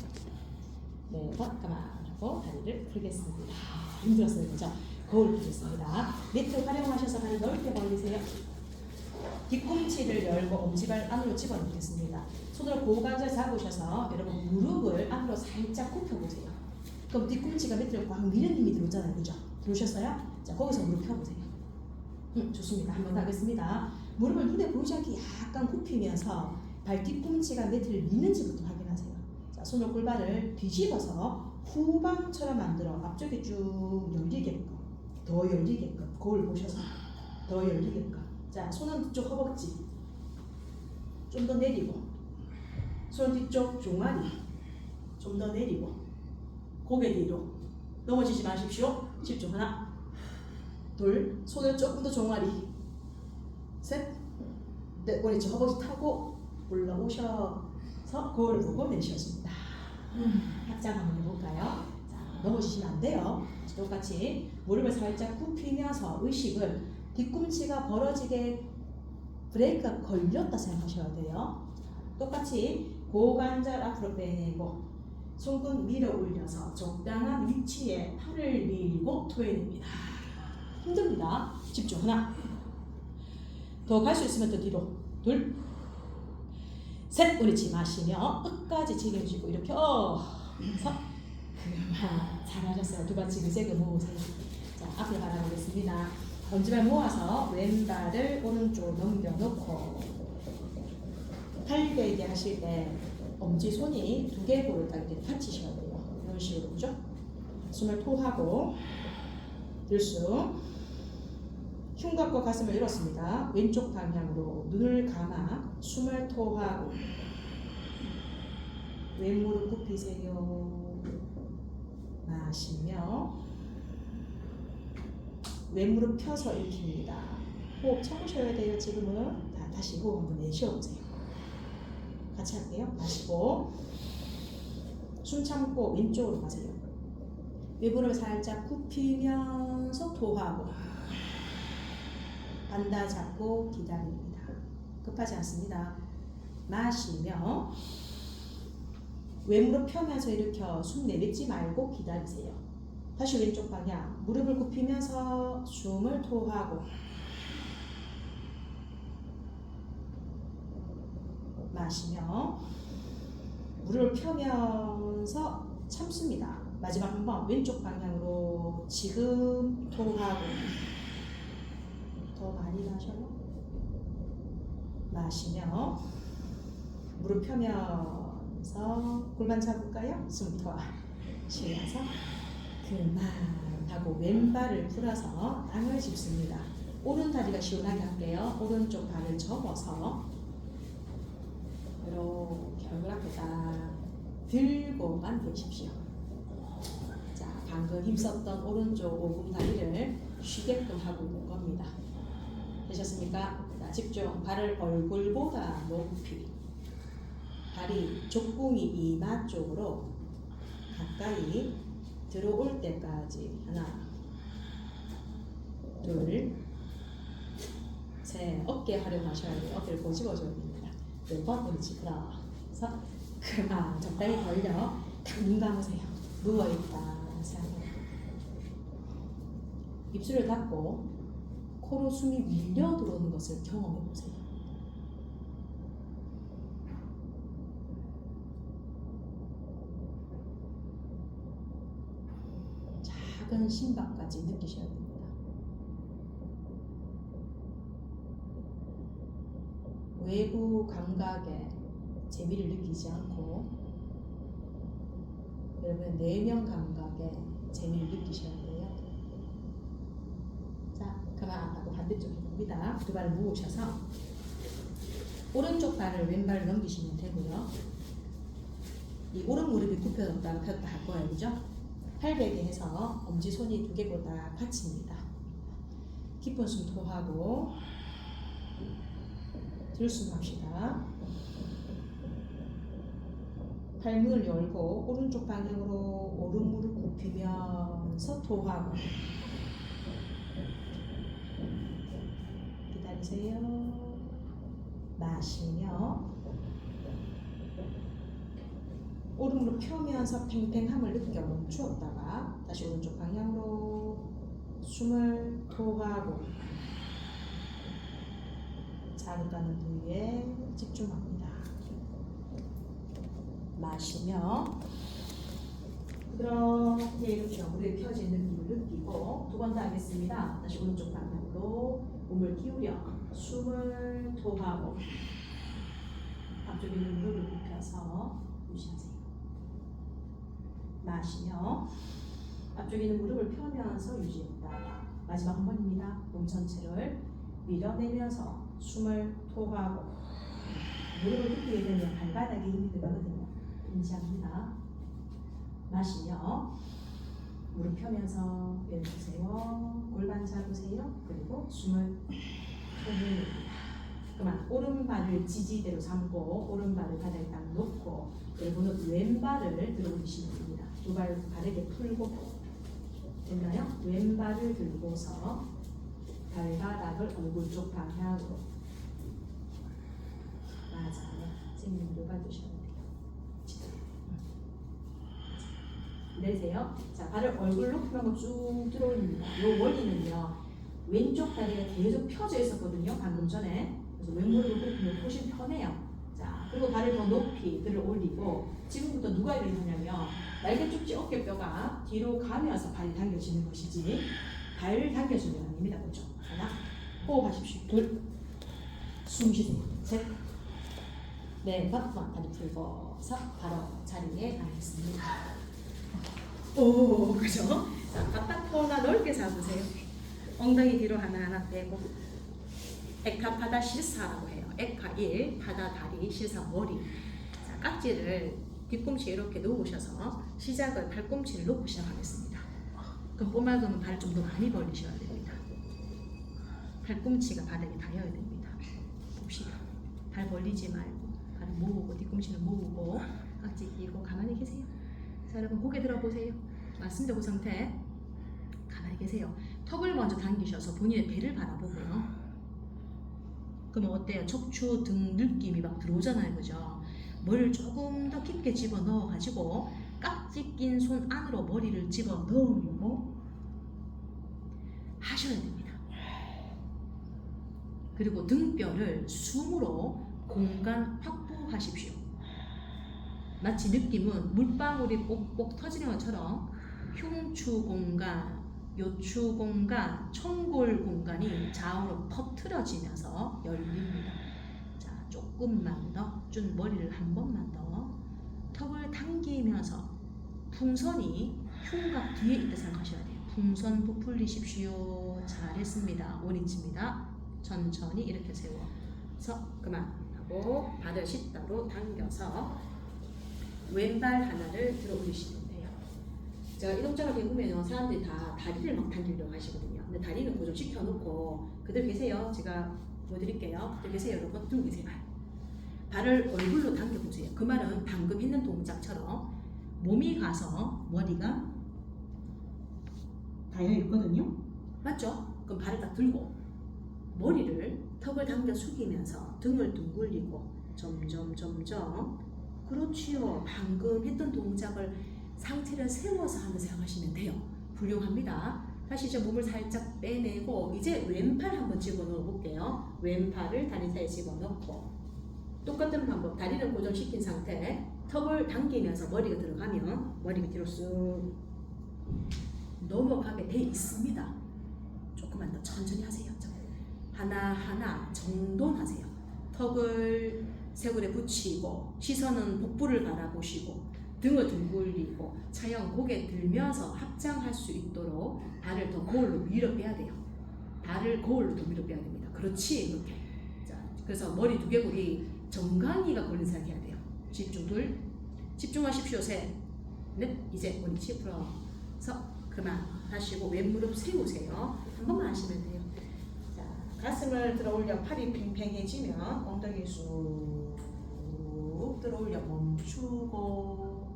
네 번. 가만하고 다리를 풀겠습니다. 힘들었어요. 그죠? 거울 펴겠습니다. 밑을 활용하셔서 다리 넓게 벌리세요. 뒤꿈치를 열고 엄지발 안으로 집어넣겠습니다. 손으로 고관절 잡으셔서 여러분 무릎을 안으로 살짝 굽혀보세요. 그럼 뒤꿈치가 밑으로 꽉 미는 힘이 들어오잖아요. 그죠? 들어오셨어요? 자, 거기서 무릎 펴보세요. 좋습니다. 한번 하겠습니다. 무릎을 눈에 보이지 않게 약간 굽히면서 발 뒤꿈치가 밑을 미는지부터 확인하세요. 자, 손으로 골반을 뒤집어서 후방처럼 만들어 앞쪽에 쭉 열리게끔, 더 열리게끔, 거울 보셔서 더 열리게끔. 자, 손은 뒤쪽 허벅지 좀 더 내리고, 손 뒤쪽 종아리 좀 더 내리고, 고개 뒤로 넘어지지 마십시오. 집중. 하나, 둘, 손을 조금 더 종아리, 셋, 넷, 옳지. 허벅지 타고 올라오셔서 거울 보고 내쉬었습니다. 합장 한번 해볼까요? 자, 넘어지시면 안 돼요. 똑같이 무릎을 살짝 굽히면서 의식을 뒤꿈치가 벌어지게 브레이크가 걸렸다 생각하셔야 돼요. 똑같이 고관절 앞으로 빼내고 손끝 밀어 올려서 적당한 위치에 팔을 밀고 토해냅니다. 힘듭니다. 집중. 하나. 더 갈 수 있으면 더 뒤로. 둘. 셋. 옳지. 마시며 끝까지 책임지고 이렇게 그만. 잘하셨어요. 두 발 지금 세게 모으세요. 자, 앞으로 바라보겠습니다. 엄지발 모아서 왼발을 오른쪽으로 넘겨놓고 팔베개 하실 때 엄지손이 두 개골을 딱 이렇게 받치셔야 돼요. 이런 식으로. 그죠? 숨을 토하고 들숨. 흉곽과 가슴을 열었습니다. 왼쪽 방향으로 눈을 감아 숨을 토하고 왼무릎 굽히세요. 마시며 왼무릎 펴서 일으킵니다. 호흡 참으셔야 돼요. 지금은 다시 호흡 한번 내쉬어보세요. 같이 할게요. 마시고 숨 참고 왼쪽으로 가세요. 왼무릎을 살짝 굽히면서 토하고 반다 잡고 기다립니다. 급하지 않습니다. 마시며 왼무릎 펴면서 일으켜 숨 내뱉지 말고 기다리세요. 다시 왼쪽 방향 무릎을 굽히면서 숨을 토하고 마시며 무릎을 펴면서 참습니다. 마지막 한번 왼쪽 방향으로 지금 토하고 더 많이 마셔요. 마시며 무릎 펴면서 골반 잡을까요? 숨 더 쉬면서 그만하고 왼발을 풀어서 땅을 짚습니다. 오른 다리가 시원하게 할게요. 오른쪽 발을 접어서 이렇게 얼굴 앞에 딱 들고만 보십시오. 자, 방금 힘썼던 오른쪽 오금 다리를 쉬게끔 하고 있는 겁니다. 되셨습니까? 자, 집중. 발을 얼굴보다 높이. 발이 족궁이 이마 쪽으로 가까이 들어올 때까지 하나, 둘, 셋. 어깨 활용하셔야 돼요. 어깨를 고집어줘야 됩니다. 4번 옳지. 그래서 그만 적당히 벌려. 딱 눈 감으세요. 누워있다 생각해요. 입술을 닫고 코로 숨이 밀려 들어오는 것을 경험해 보세요. 작은 심박까지 느끼셔야 됩니다. 외부 감각에 재미를 느끼지 않고 여러분의 내면 감각에 재미를 느끼셔야 돼요. 자, 그만하고 반대쪽으로 봅니다. 두 발을 모으셔서 오른쪽 발을 왼발을 넘기시면 되고요. 이 오른 무릎이 굽혀졌다가 폈다 할 거예요. 그죠? 팔베개 해서 엄지손이 2개보다 받칩니다. 깊은 숨 토하고 들숨 합시다. 팔문을 열고 오른쪽 방향으로 오른 무릎 굽히면서 토하고 기다리세요. 마시며 오른 무릎 펴면서 팽팽함을 느껴 멈추었다가 다시 오른쪽 방향으로 숨을 토하고 자극하는 부위에 집중합니다. 마시며 그렇게 이렇게 무릎이 펴진 느낌을 느끼고 두 번 더 하겠습니다. 다시 오른쪽 방향으로 몸을 기울여 숨을 토하고 앞쪽에 있는 무릎을 굽혀서 유지하세요. 마시며 앞쪽에 있는 무릎을 펴면서 유지했다가 마지막 한 번입니다. 몸 전체를 밀어내면서 숨을 토하고 무릎을 굽히게 되면 발바닥에 힘이 들어가거든요. 인지합니다. 마시며 무릎 펴면서 내려주세요. 골반 잡으세요. 그리고 숨을 토해냅니다. 그만 오른발을 지지대로 삼고 오른발을 바닥에 딱 놓고 여러분은 왼발을 들어올리시면 됩니다. 두 발 바르게 풀고 됐나요? 왼발을 들고서 발바닥을 얼굴 쪽 방향으로 맞아요. 선생님 녹아두셔야 돼요. 내리세요. 자, 발을 얼굴 높이만큼 쭉 들어올립니다. 이 원리는요. 왼쪽 다리가 계속 펴져 있었거든요. 방금 전에. 그래서 왼무릎을 굽히면 훨씬 편해요. 자, 그리고 발을 더 높이 들어 올리고 지금부터 누가 이렇게 하냐면 날개 쪽지 어깨뼈가 뒤로 가면서 발이 당겨지는 것이지 발 당겨주는 게 아닙니다. 그렇죠? 하나, 호흡하십시오. 둘, 숨 쉬세요. 셋, 넷, 다섯, 다리 풀고서 바로 자리에 앉습니다. 오, 그죠? 자, 바닥 코나 넓게 잡으세요. 엉덩이 뒤로 하나하나 빼고 에카 파다 실사라고 해요. 에카 1, 파다 다리, 실사 머리. 자, 깍지를 뒤꿈치에 이렇게 놓으셔서 시작을 팔꿈치를 놓고 시작하겠습니다. 그럼 뽀말금은 발을 좀 더 많이 벌리셔야 됩니다. 팔꿈치가 바닥에 닿아야 됩니다. 봅시다. 발 벌리지 말고 발을 모으고 뒤꿈치를 모으고 깍지 끼고 가만히 계세요. 자, 여러분 고개 들어보세요. 맞습니다. 그 상태 가만히 계세요. 턱을 먼저 당기셔서 본인의 배를 바라보고요. 그러면 어때요? 척추 등 느낌이 막 들어오잖아요. 그죠? 머리를 조금 더 깊게 집어넣어 가지고 깍지 낀 손 안으로 머리를 집어넣으려고 하셔야 됩니다. 그리고 등뼈를 숨으로 공간 확보하십시오. 마치 느낌은 물방울이 꼭꼭 터지는 것처럼 흉추 공간, 요추 공간, 총골 공간이 좌우로 퍼트려지면서 열립니다. 자, 조금만 더, 좀 머리를 한 번만 더 턱을 당기면서 풍선이 흉곽 뒤에 있다 생각하셔야 돼요. 풍선 부풀리십시오. 잘했습니다. 원위치입니다. 천천히 이렇게 세워서 그만하고 발을 십자로 당겨서 왼발 하나를 들어 올리시면 돼요. 제가 이 동작을 배우면 사람들이 다 다리를 막 당기려고 하시거든요. 근데 다리는 고정시켜 놓고 그대로 계세요. 제가 보여드릴게요. 그대로 계세요. 여러분 들고 계세요. 발을 얼굴로 당겨보세요. 그 말은 방금 했는 동작처럼 몸이 가서 머리가 닿여 있거든요. 맞죠? 그럼 발을 딱 들고 머리를 턱을 당겨 숙이면서 등을 둥글리고 점점 그렇지요. 방금 했던 동작을 상체를 세워서 한번 생각하시면 돼요. 훌륭합니다. 다시 이제 몸을 살짝 빼내고 이제 왼팔 한번 집어넣어 볼게요. 왼팔을 다리 사이에 집어넣고 똑같은 방법 다리를 고정시킨 상태 턱을 당기면서 머리가 들어가면 머리가 뒤로 쑥 넘어가게 돼 있습니다. 조금만 더 천천히 하세요. 하나하나 정돈하세요. 턱을 쇄골에 붙이고 시선은 복부를 바라보시고 등을 둥글리고 차형 고개 들면서 합장할 수 있도록 발을 더 거울로 밀어 빼야 돼요. 발을 거울로 더 밀어 빼야 됩니다. 그렇지 이렇게. 자, 그래서 머리 두개골이 정강이가 걸린 생각 해야 돼요. 집중하십시오. 셋, 넷. 이제 원위치 풀어서 그만 하시고 왼무릎 세우세요. 한 번만 하시면 돼요. 자, 가슴을 들어 올려 팔이 팽팽해지면 엉덩이 쑥 들어 올려 멈추고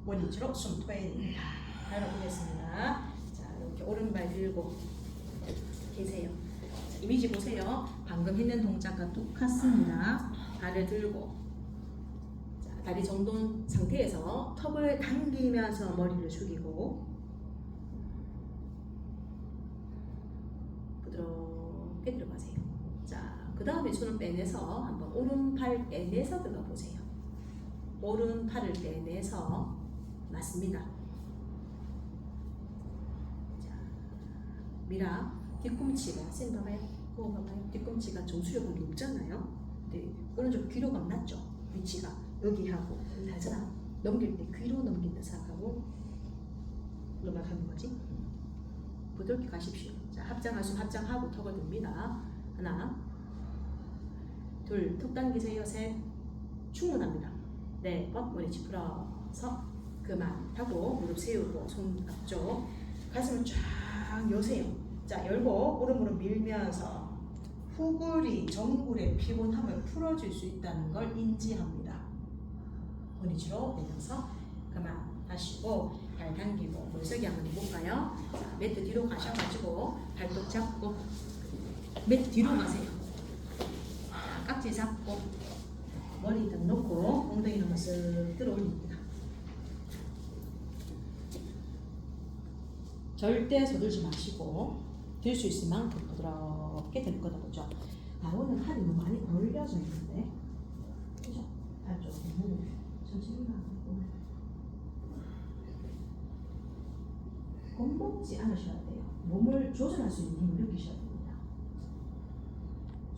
원위치로 숨토해입니다. 달아보겠습니다. 자, 이렇게 오른발 들고 계세요. 자, 이미지 보세요. 방금 했는 동작과 똑같습니다. 발을 들고 자, 다리 정돈 상태에서 턱을 당기면서 머리를 숙이고 부드럽게 들어가세요. 자, 그 다음에 손을 빼내서 한번 오른팔 빼내서 들어가 보세요. 오른팔을 빼내서 맞습니다. 자, 미라 뒤꿈치가 쌤 봐봐요. 그거 봐봐요. 뒤꿈치가 정수력은 높잖아요. 근데 오른쪽 귀로 가면 낮죠. 위치가 여기 하고 달잖아. 넘길 때 귀로 넘긴다 생각하고 넘어가는 거지. 부드럽게 가십시오. 자, 합장할 수 합장하고 턱을 듭니다. 하나, 둘, 턱 당기세요. 셋, 충분합니다. 네, 원위치 풀어서 그만하고 무릎 세우고 손 앞쪽 가슴을 쫙 여세요. 자, 열고 오른무릎 밀면서 후구리, 정굴의 피곤함을 풀어줄 수 있다는 걸 인지합니다. 원위치로 내려서 그만 하시고 발 당기고 물서기 한번 해볼까요? 자, 매트 뒤로 가셔가지고 발톱 잡고 매트 뒤로 가세요. 깍지 잡고 머리 딱 놓고 엉덩이 한번 쓱 들어 올립니다. 절대 서둘지 마시고 들 수 있을 만큼 부드럽게 될 거다 보죠. 아, 오늘 팔이 너무 많이 벌려져 있는데 그죠? 발 조금 천천히 가고 겁먹지 않으셔야 돼요. 몸을 조절할 수 있는 힘을 느끼셔야 됩니다.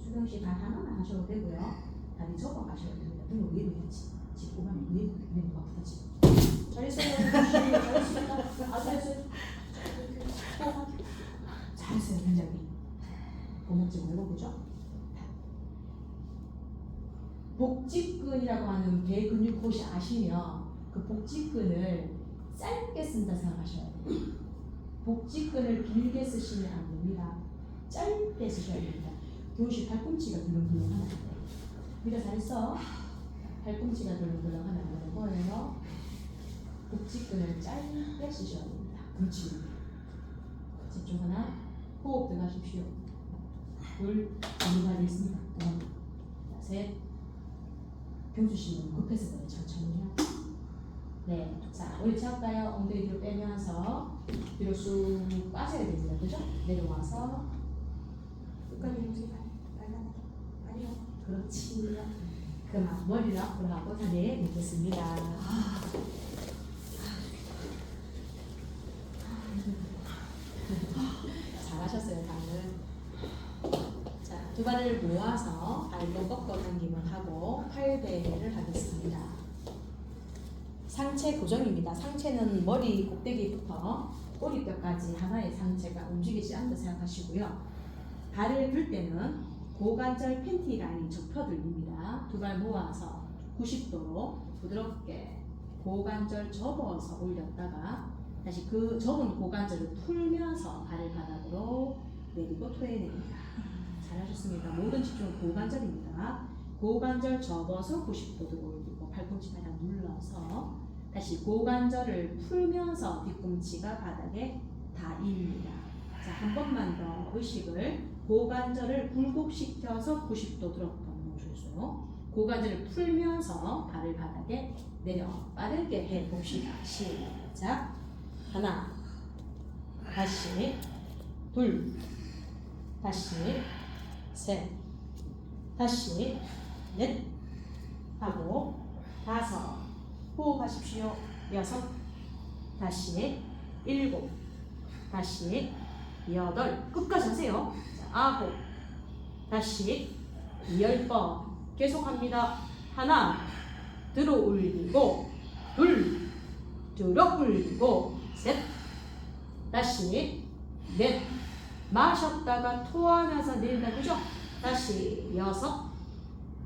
수경씨 발 하나만 하셔도 되고요. 다리 접어 가셔야 됩니다. 등을 위로 해야지. 짚고 가면 위에 누가 아프지. 잘했어요. 잘했습니다. 잘했어요. 잘했어요. 굉장히. 겁먹지 말고 보죠. 복직근이라고 하는 배 근육 혹시 아시면 그 복직근을 짧게 쓴다 생각하셔야 돼요. 복직근을 길게 쓰시면 안 됩니다. 짧게 쓰셔야 됩니다. 교시 팔꿈치가 덜렁덜렁하면 안 돼요. 우리가 잘했어. 팔꿈치가 덜렁덜렁하면 안 되는 거예요. 복직근을 짧게 쓰셔야 됩니다. 그렇지. 집중 하나. 호흡 들어가십시오. 둘. 정리가 있습니다. 자, 셋. 경수씨는 급해서 그래. 천천히요. 네. 자, 옳지 할까요? 엉덩이 뒤로 빼면서 뒤로 쑥 빠져야 됩니다. 그죠? 내려와서 끝까지 해보세요. 빨리. 아니요. 그렇지. 그만 머리를 앞으로 하고 다리에 눕겠습니다. 잘하셨어요, 방금. 자, 두 발을 모아서 발로 꺾어 당김을 하고 팔베개를 하겠습니다. 상체 고정입니다. 상체는 머리 꼭대기부터 꼬리뼈까지 하나의 상체가 움직이지 않는다 생각하시고요. 발을 들 때는 고관절 팬티 라인 접혀들립니다. 두 발 모아서 90도로 부드럽게 고관절 접어서 올렸다가 다시 그 접은 고관절을 풀면서 발을 바닥으로 내리고 토해냅니다. 잘하셨습니다. 모든 집중은 고관절입니다. 고관절 접어서 90도로 올리고 팔꿈치 바닥 눌러서 다시 고관절을 풀면서 뒤꿈치가 바닥에 닿입니다. 자, 한 번만 더 의식을 고관절을 굴곡시켜서 90도 들었던 모션이죠. 고관절을 풀면서 발을 바닥에 내려 빠르게 해봅시다. 시작. 하나, 다시, 둘, 다시, 셋, 다시, 넷, 하고, 다섯, 호흡하십시오. 여섯, 다시, 일곱, 다시, 여덟, 끝까지 하세요. 자, 아홉, 다시, 10번, 계속합니다. 하나, 들어 올리고, 둘, 들어 올리고, 셋, 다시, 넷, 마셨다가 토하면서 내린다, 그죠? 다시, 여섯,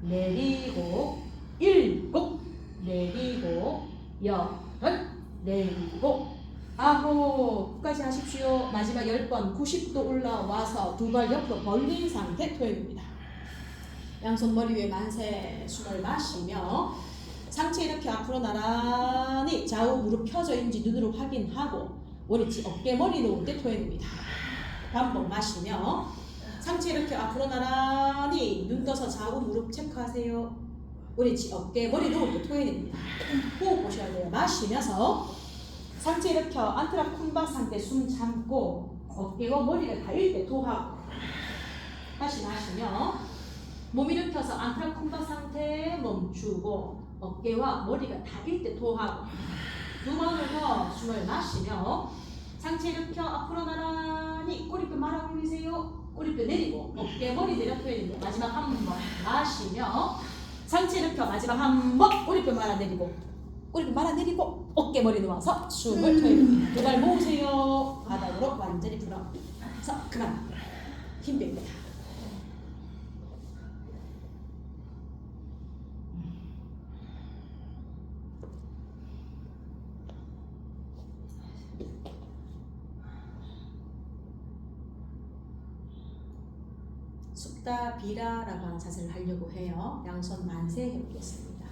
내리고, 일곱, 내리고, 여덟, 내리고, 아홉, 끝까지 하십시오. 마지막 10번, 90도 올라와서 두 발 옆으로 벌린 상태 토해줍니다. 양손 머리 위에 만세, 숨을 마시며 상체 이렇게 앞으로 나란히 좌우 무릎 펴져 있는지 눈으로 확인하고 머리치 어깨 머리 놓을 때 토해냅니다. 한번 마시며 상체 이렇게 앞으로 나란히 눈 떠서 좌우 무릎 체크하세요. 머리치 어깨 머리 놓을 때 토해냅니다. 호흡 보셔야 돼요. 마시면서 상체 일으켜 안트라 쿤바 상태 숨 참고 어깨와 머리가 닿을 때 토하고 다시 마시며 몸 일으켜서 안트라 쿤바 상태에 멈추고 어깨와 머리가 닿을 때 토하고 두 번을 더 숨을 마시며 상체 일으켜 앞으로 나란히 꼬리뼈 말아 올리세요. 꼬리뼈 내리고 어깨 머리 내려 토해냅니다. 마지막 한 번 마시며 상체 일으켜 마지막 한 번 꼬리뼈 말아 내리고 꼬리뼈 말아 내리고 어깨 머리 놓아서 숨을 토해냅니다. 두 발 모으세요. 바닥으로 완전히 불어서 그만 힘 뺍니다. 숫다 비라라고 하는 자세를 하려고 해요. 양손 만세 해보겠습니다.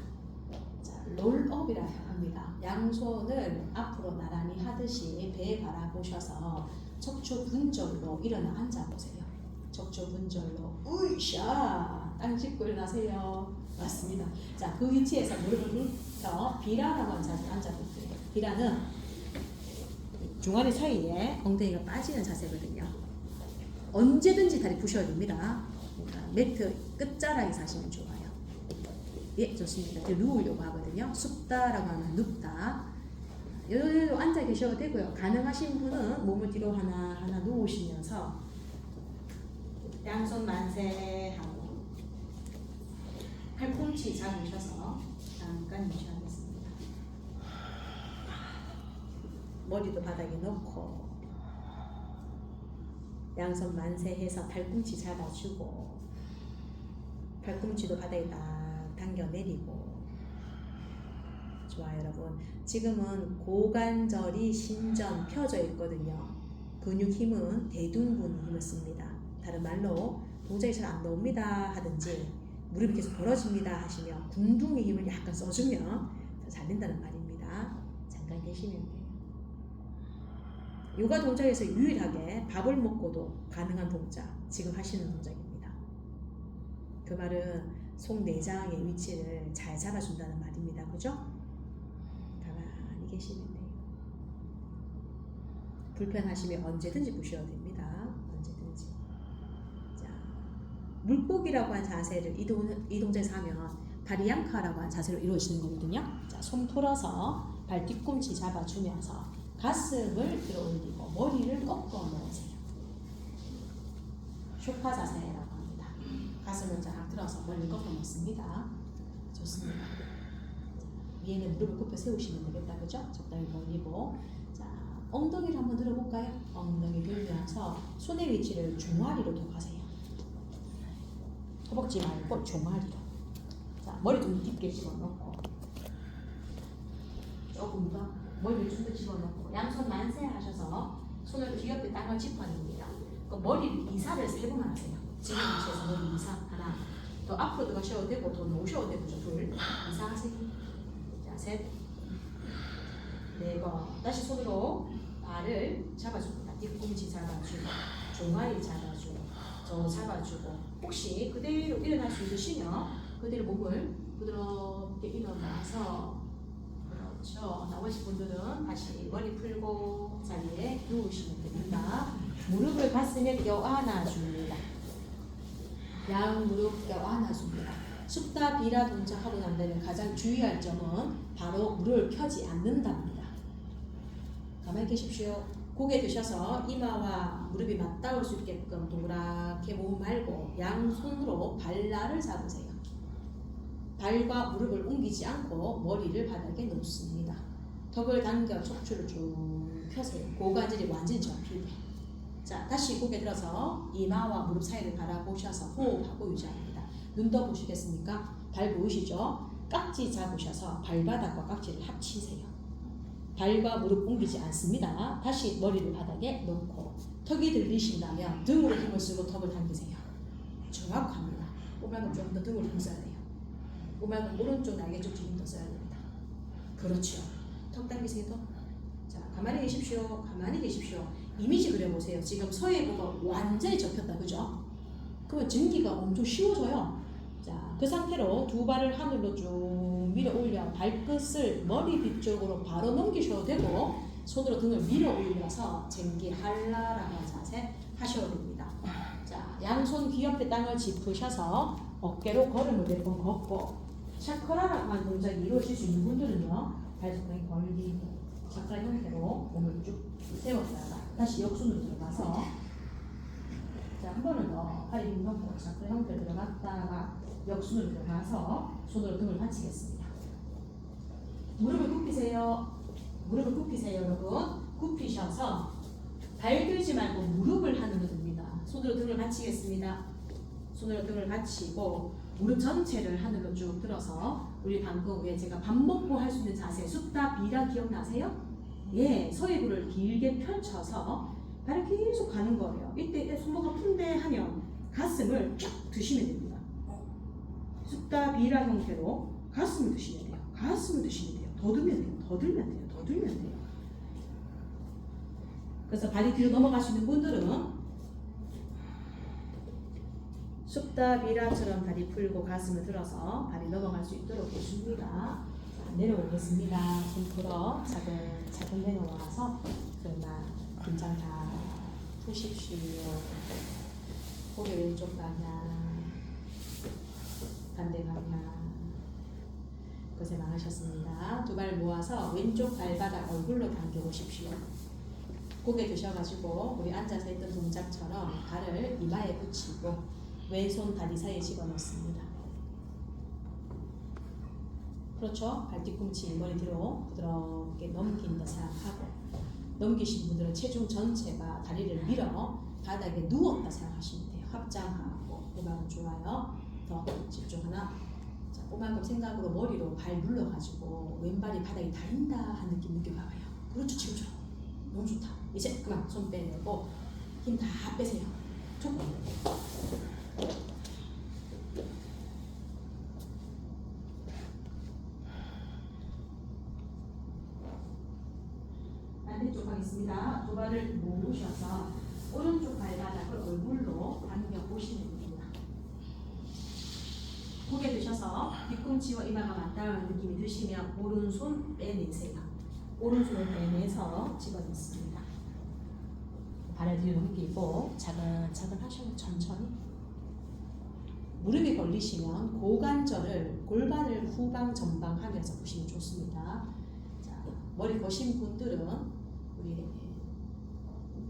자, 롤업이라 합니다. 양손을 앞으로 나란히 하듯이 배 바라보셔서 척추 분절로 일어나 앉아보세요. 척추 분절로 으쌰 땅 짚고 일어나세요. 맞습니다. 자, 그 위치에서 무릎을 꿇혀 비라라고 하는 자세를 앉아볼게요. 비라는 종아리 사이에 엉덩이가 빠지는 자세거든요. 언제든지 다리 푸셔야 됩니다. 그러니까 매트 끝자락에서 하시면 좋아요. 예, 좋습니다. 누우려고 하거든요. 눕다라고 하면 눕다. 여기도 앉아 계셔도 되고요. 가능하신 분은 몸을 뒤로 하나 누우시면서 양손 만세하고 팔꿈치 잡으셔서 잠깐 유지하겠습니다. 머리도 바닥에 놓고 양손 만세해서 팔꿈치 잡아주고 팔꿈치도 바닥에 딱 당겨 내리고. 좋아요, 여러분. 지금은 고관절이 신전 펴져 있거든요. 근육 힘은 대둔근 힘을 씁니다. 다른 말로 동작이 잘 안 나옵니다 하든지 무릎이 계속 벌어집니다 하시면 궁둥이 힘을 약간 써주면 더 잘 된다는 말입니다. 잠깐 계시면 돼요. 요가 동작에서 유일하게 밥을 먹고도 가능한 동작, 지금 하시는 동작입니다. 그 말은 속 내장의 위치를 잘 잡아준다는 말입니다. 그죠? 가만히 계시면 돼요. 불편하시면 언제든지 보셔도 됩니다. 언제든지. 자, 물고기라고 한 자세를 이 동작에서 하면 다리앙카라고 하는 자세로 이루어지는 거거든요. 자, 손 풀어서 발 뒤꿈치 잡아주면서 가슴을 들어 올리고 머리를 꺾어 놓으세요. 쇼파 자세라고 합니다. 가슴을 쫙 들어서 머리를 꺾어 놓습니다. 좋습니다. 위에는 무릎을 굽혀 세우시면 되겠다, 그죠? 적당히 벌리고. 자, 엉덩이를 한번 들어볼까요? 엉덩이 들면서 손의 위치를 종아리로 둬가세요. 허벅지 말고 종아리로. 자, 머리 좀 깊게 집어넣고 조금 더 머리를 좀 더 집어넣고 양손 만세 하셔서 손을 귀엽게 땅을 짚어냅니다. 그 머리를 이사를 3번 하세요. 지금 위치에서 머리 이사 하나, 더 앞으로 들어가셔도 되고 더 놓으셔도 되고 둘 이사 하세요. 자, 셋, 4번. 다시 손으로 발을 잡아줍니다. 뒤꿈치 잡아주고 종아리 잡아주고 저 잡아주고 혹시 그대로 일어날 수 있으시면 그대로 몸을 부드럽게 일어나서 그렇죠. 나머지 분들은 다시 머리 풀고 자리에 누우시면 됩니다. 무릎을 가슴에 껴 안아줍니다. 양 무릎 껴 안아줍니다. supta 비라 동작하고 난 다음에 가장 주의할 점은 바로 무릎을 펴지 않는답니다. 가만히 계십시오. 고개 드셔서 이마와 무릎이 맞닿을 수 있게끔 동그랗게 몸 말고 양손으로 발날을 잡으세요. 발과 무릎을 옮기지 않고 머리를 바닥에 놓습니다. 턱을 당겨 척추를 쭉 펴세요. 고관절이 완전히 접히게. 자, 다시 고개 들어서 이마와 무릎 사이를 바라보셔서 호흡하고 유지합니다. 눈 떠 보시겠습니까? 발 보이시죠? 깍지 잡으셔서 발바닥과 깍지를 합치세요. 발과 무릎 옮기지 않습니다. 다시 머리를 바닥에 놓고 턱이 들리신다면 등으로 힘을 쓰고 턱을 당기세요. 정확합니다. 오말금 좀 더 등으로 힘 써야 돼요. 오말금 오른쪽 날개 쪽 힘 더 써야 됩니다. 그렇죠. 턱 당기세요. 더. 자, 가만히 계십시오. 가만히 계십시오. 이미지 그려보세요. 지금 서해부가 완전히 접혔다. 그죠? 그러면 전기가 엄청 쉬워져요. 자, 그 상태로 두 발을 하늘로 쭉 밀어 올려 발끝을 머리 뒤쪽으로 바로 넘기셔도 되고 손으로 등을 밀어 올려서 쟁기 한라라는 자세 하셔도 됩니다. 자, 양손 귀 옆에 땅을 짚으셔서 어깨로 걸음을 몇 번 걷고 차크라라고 하는 동작이 이루어질 수 있는 분들은요, 발손을 벌리고 차크라 형태로 몸을 쭉 세웠다가 다시 역순으로 들어가서 자, 한 번은 더 팔이 힘 넣고 차크라 형태로 들어갔다가 역순으로 들어가서 손으로 등을 받치겠습니다. 무릎을 굽히세요. 무릎을 굽히세요, 여러분. 굽히셔서 발 들지 말고 무릎을 하늘로 듭니다. 손으로 등을 받치겠습니다. 손으로 등을 받치고 무릎 전체를 하늘로 쭉 들어서 우리 방금 왜 제가 밥 먹고 할 수 있는 자세 supta 비라 기억나세요? 예, 서해부를 길게 펼쳐서 발을 계속 가는 거예요. 이때 손목 아픈데 하면 가슴을 쫙 드시면 됩니다. supta 비라 형태로 가슴을 드시면 돼요. 가슴을 드시면 돼요. 더 들면 돼요. 더 들면 돼요. 더 들면 돼요. 그래서 발이 뒤로 넘어갈 수 있는 분들은 supta 비라처럼 다리 풀고 가슴을 들어서 발이 넘어갈 수 있도록 해줍니다. 자, 내려오겠습니다. 손 풀어 차근차근 내려와서 그만 긴장 다 푸십시오. 고개 왼쪽 방향, 반대 방향. 고생 많으셨습니다. 두 발 모아서 왼쪽 발바닥 얼굴로 당겨보십시오. 고개 드셔가지고 우리 앉아서 했던 동작처럼 발을 이마에 붙이고 왼손 다리 사이에 집어넣습니다. 그렇죠? 발 뒤꿈치 머리 뒤로 부드럽게 넘긴다 생각하고 넘기신 분들은 체중 전체가 다리를 밀어 바닥에 누웠다 생각하시면 돼요. 합장하고 그만큼 좋아요. 더 집중 하나. 자, 그만큼 생각으로 머리로 발 눌러가지고 왼발이 바닥에 닿는다 한 느낌 느껴봐요. 그렇죠, 지금 좋아. 너무 좋다. 이제 그만 손 빼내고 힘 다 빼세요. 쭉. 반대쪽 하겠습니다. 두 발을 모으셔서 오른쪽 발바닥을 얼굴로 당겨 보시면 됩니다. 고개 드셔서 뒤꿈치와 이마가 맞닿는 느낌이 드시면 오른손 빼내세요. 오른손을 빼내서 집어넣습니다. 발을 뒤로 넘기고 차근차근 하시면 천천히 무릎이 걸리시면 고관절을 골반을 후방 전방 하면서 보시면 좋습니다. 자, 머리 거신 분들은 우리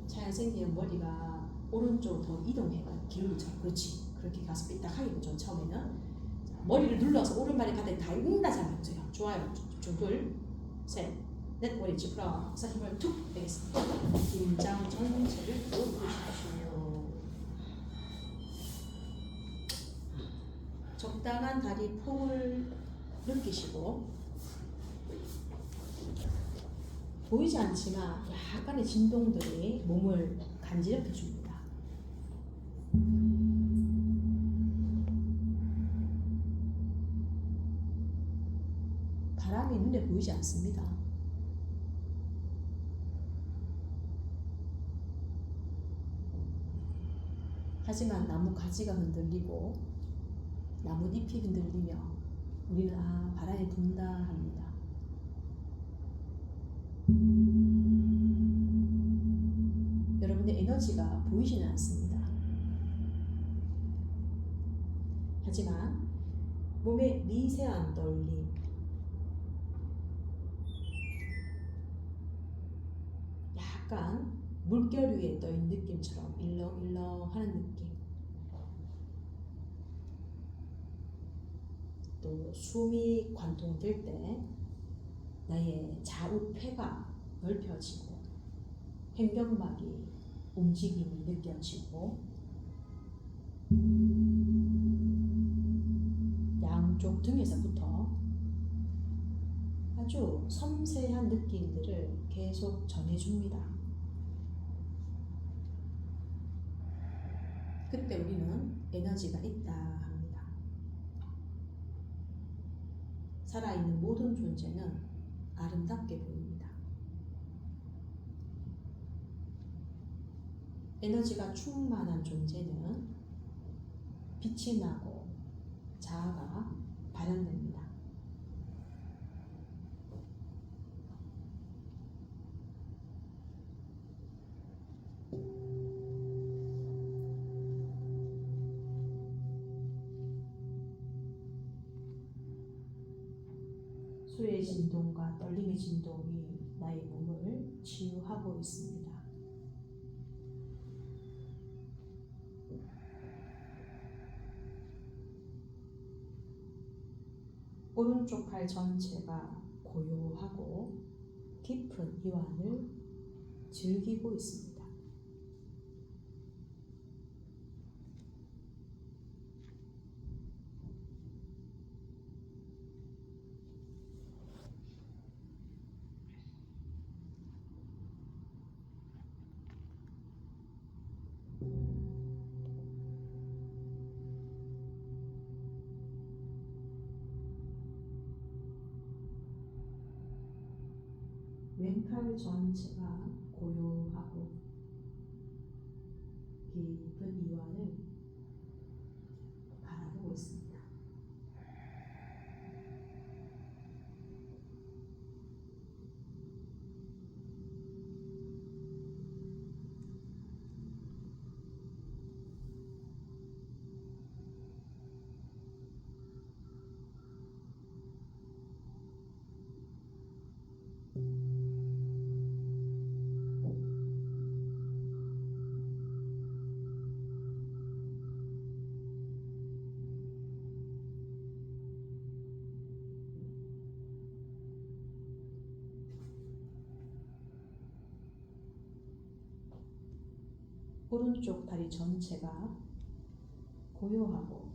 차양생님 머리가 오른쪽으로 더 이동해요. 기울이죠. 그렇지. 그렇게 가서 삐딱하게 처음에는. 자, 머리를 눌러서 오른발이 가득 다 익는다지 않아요. 좋아요. 둘, 셋, 넷. 머리 짚으러서 힘을 툭 빼겠습니다. 긴장 전체를 풀어주십시오. 적당한 다리 폼을 느끼시고 보이지 않지만 약간의 진동들이 몸을 간지럽혀 줍니다. 바람이 눈에 보이지 않습니다. 하지만 나무 가지가 흔들리고 나무 잎이 흔들리며 우리는 바람이 분다 합니다. 여러분의 에너지가 보이지는 않습니다. 하지만 몸의 미세한 떨림, 약간 물결 위에 떠있는 느낌처럼 일렁일렁 하는 느낌, 또 숨이 관통될 때 나의 좌우폐가 넓혀지고 횡격막이 움직임이 느껴지고 양쪽 등에서부터 아주 섬세한 느낌들을 계속 전해줍니다. 그때 우리는 에너지가 있다 합니다. 살아있는 모든 존재는 아름답게 보입니다. 에너지가 충만한 존재는 빛이 나고 자아가 발현됩니다. 수의 진동과 떨림의 진동이 나의 몸을 치유하고 있습니다. 오른쪽 팔 전체가 고요하고 깊은 이완을 즐기고 있습니다. 왼팔 전체가 고요하고 깊은 이완을 바라보고 있습니다. 오른쪽 다리 전체가 고요하고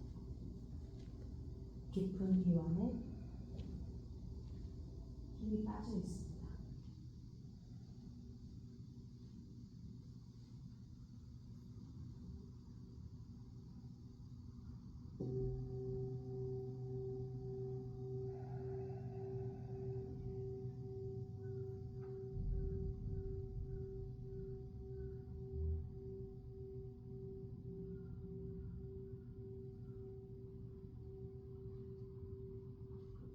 깊은 이완에 힘이 빠져 있습니다.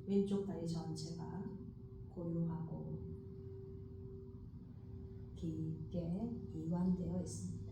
왼쪽 다리 전체가 고요하고 깊게 이완되어 있습니다.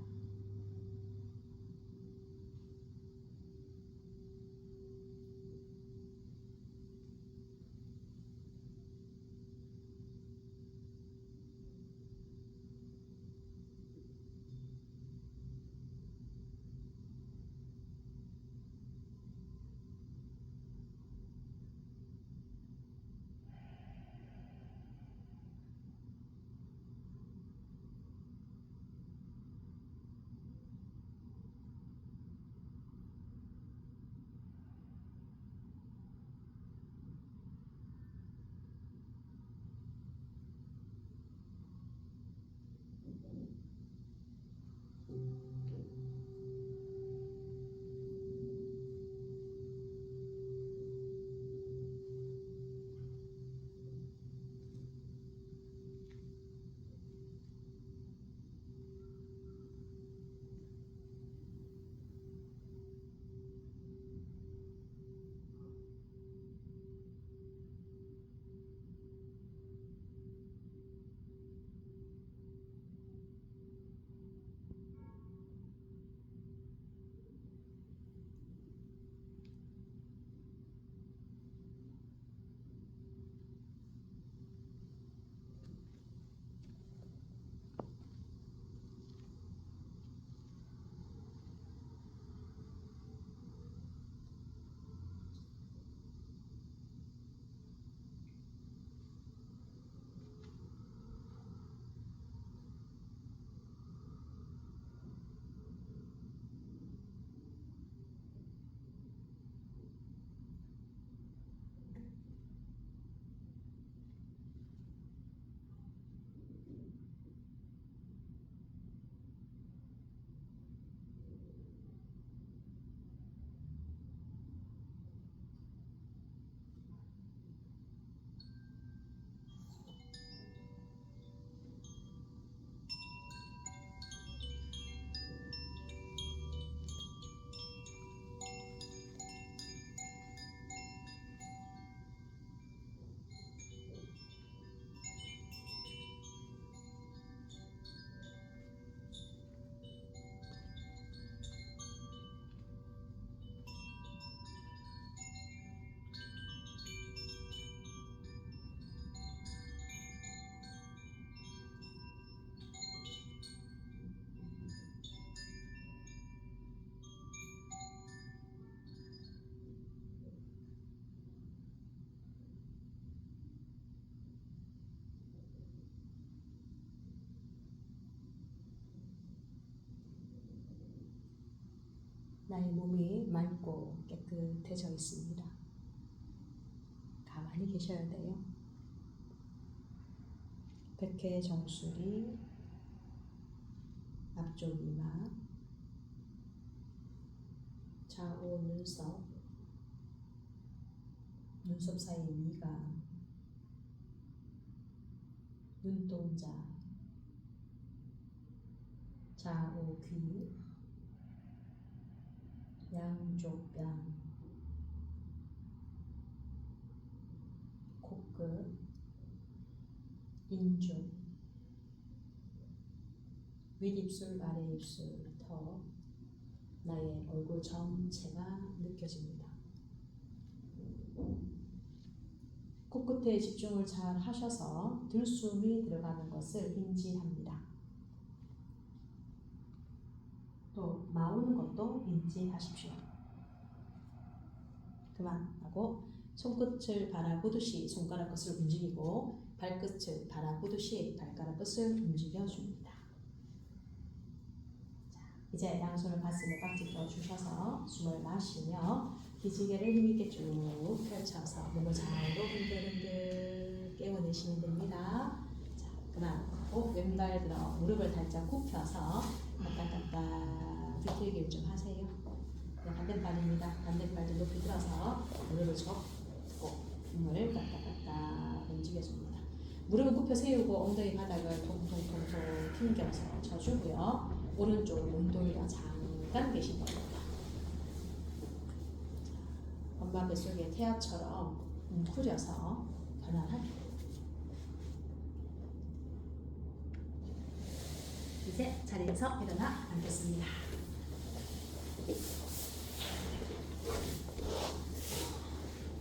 나의 몸이 맑고 깨끗해져 있습니다. 가만히 계셔야 돼요. 백회 정수리, 앞쪽 이마, 좌우 눈썹, 눈썹 사이 미간, 눈동자, 좌우 귀, 양쪽 뺨, 코끝, 인중, 윗입술, 아래입술, 턱, 나의 얼굴 전체가 느껴집니다. 코끝에 집중을 잘 하셔서 들숨이 들어가는 것을 인지합니다. 또 나오는 것도 인지하십시오. 그만하고 손끝을 바라보듯이 손가락 끝을 움직이고 발끝을 바라보듯이 발가락 끝을 움직여줍니다. 자, 이제 양손을 가슴에 깍지 껴주셔서 숨을 마시며 기지개를 힘있게 쭉 펼쳐서 몸을 잘로 흔들흔들 깨워내시면 됩니다. 자, 그만하고 왼발 들어 무릎을 살짝 굽혀서 까딱까딱 뒤틀기를 좀 하세요. 네, 반대발입니다. 반대발도 높이 들어서 무릎을 접고 몸을 까딱까딱 움직여줍니다. 무릎을 굽혀 세우고 엉덩이 바닥을 통통통통 튕겨서 쳐주고요. 오른쪽으로 몸돌이가 잠깐 계신 겁니다. 엄마 뱃속에 태아처럼 웅크려서 편안하게. 이제 자리에서 일어나 앉겠습니다.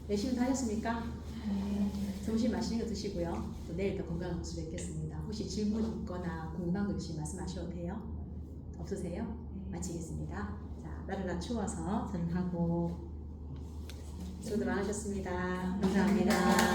열심히 다녔습니까? 점심 맛있는 거 드시고요. 또 내일 더 건강한 모습 뵙겠습니다. 혹시 질문 있거나 궁금한 거 있으면 말씀하셔도 돼요? 없으세요? 마치겠습니다. 자, 나를 낮추어서 전하고 수고들 많으셨습니다. 감사합니다.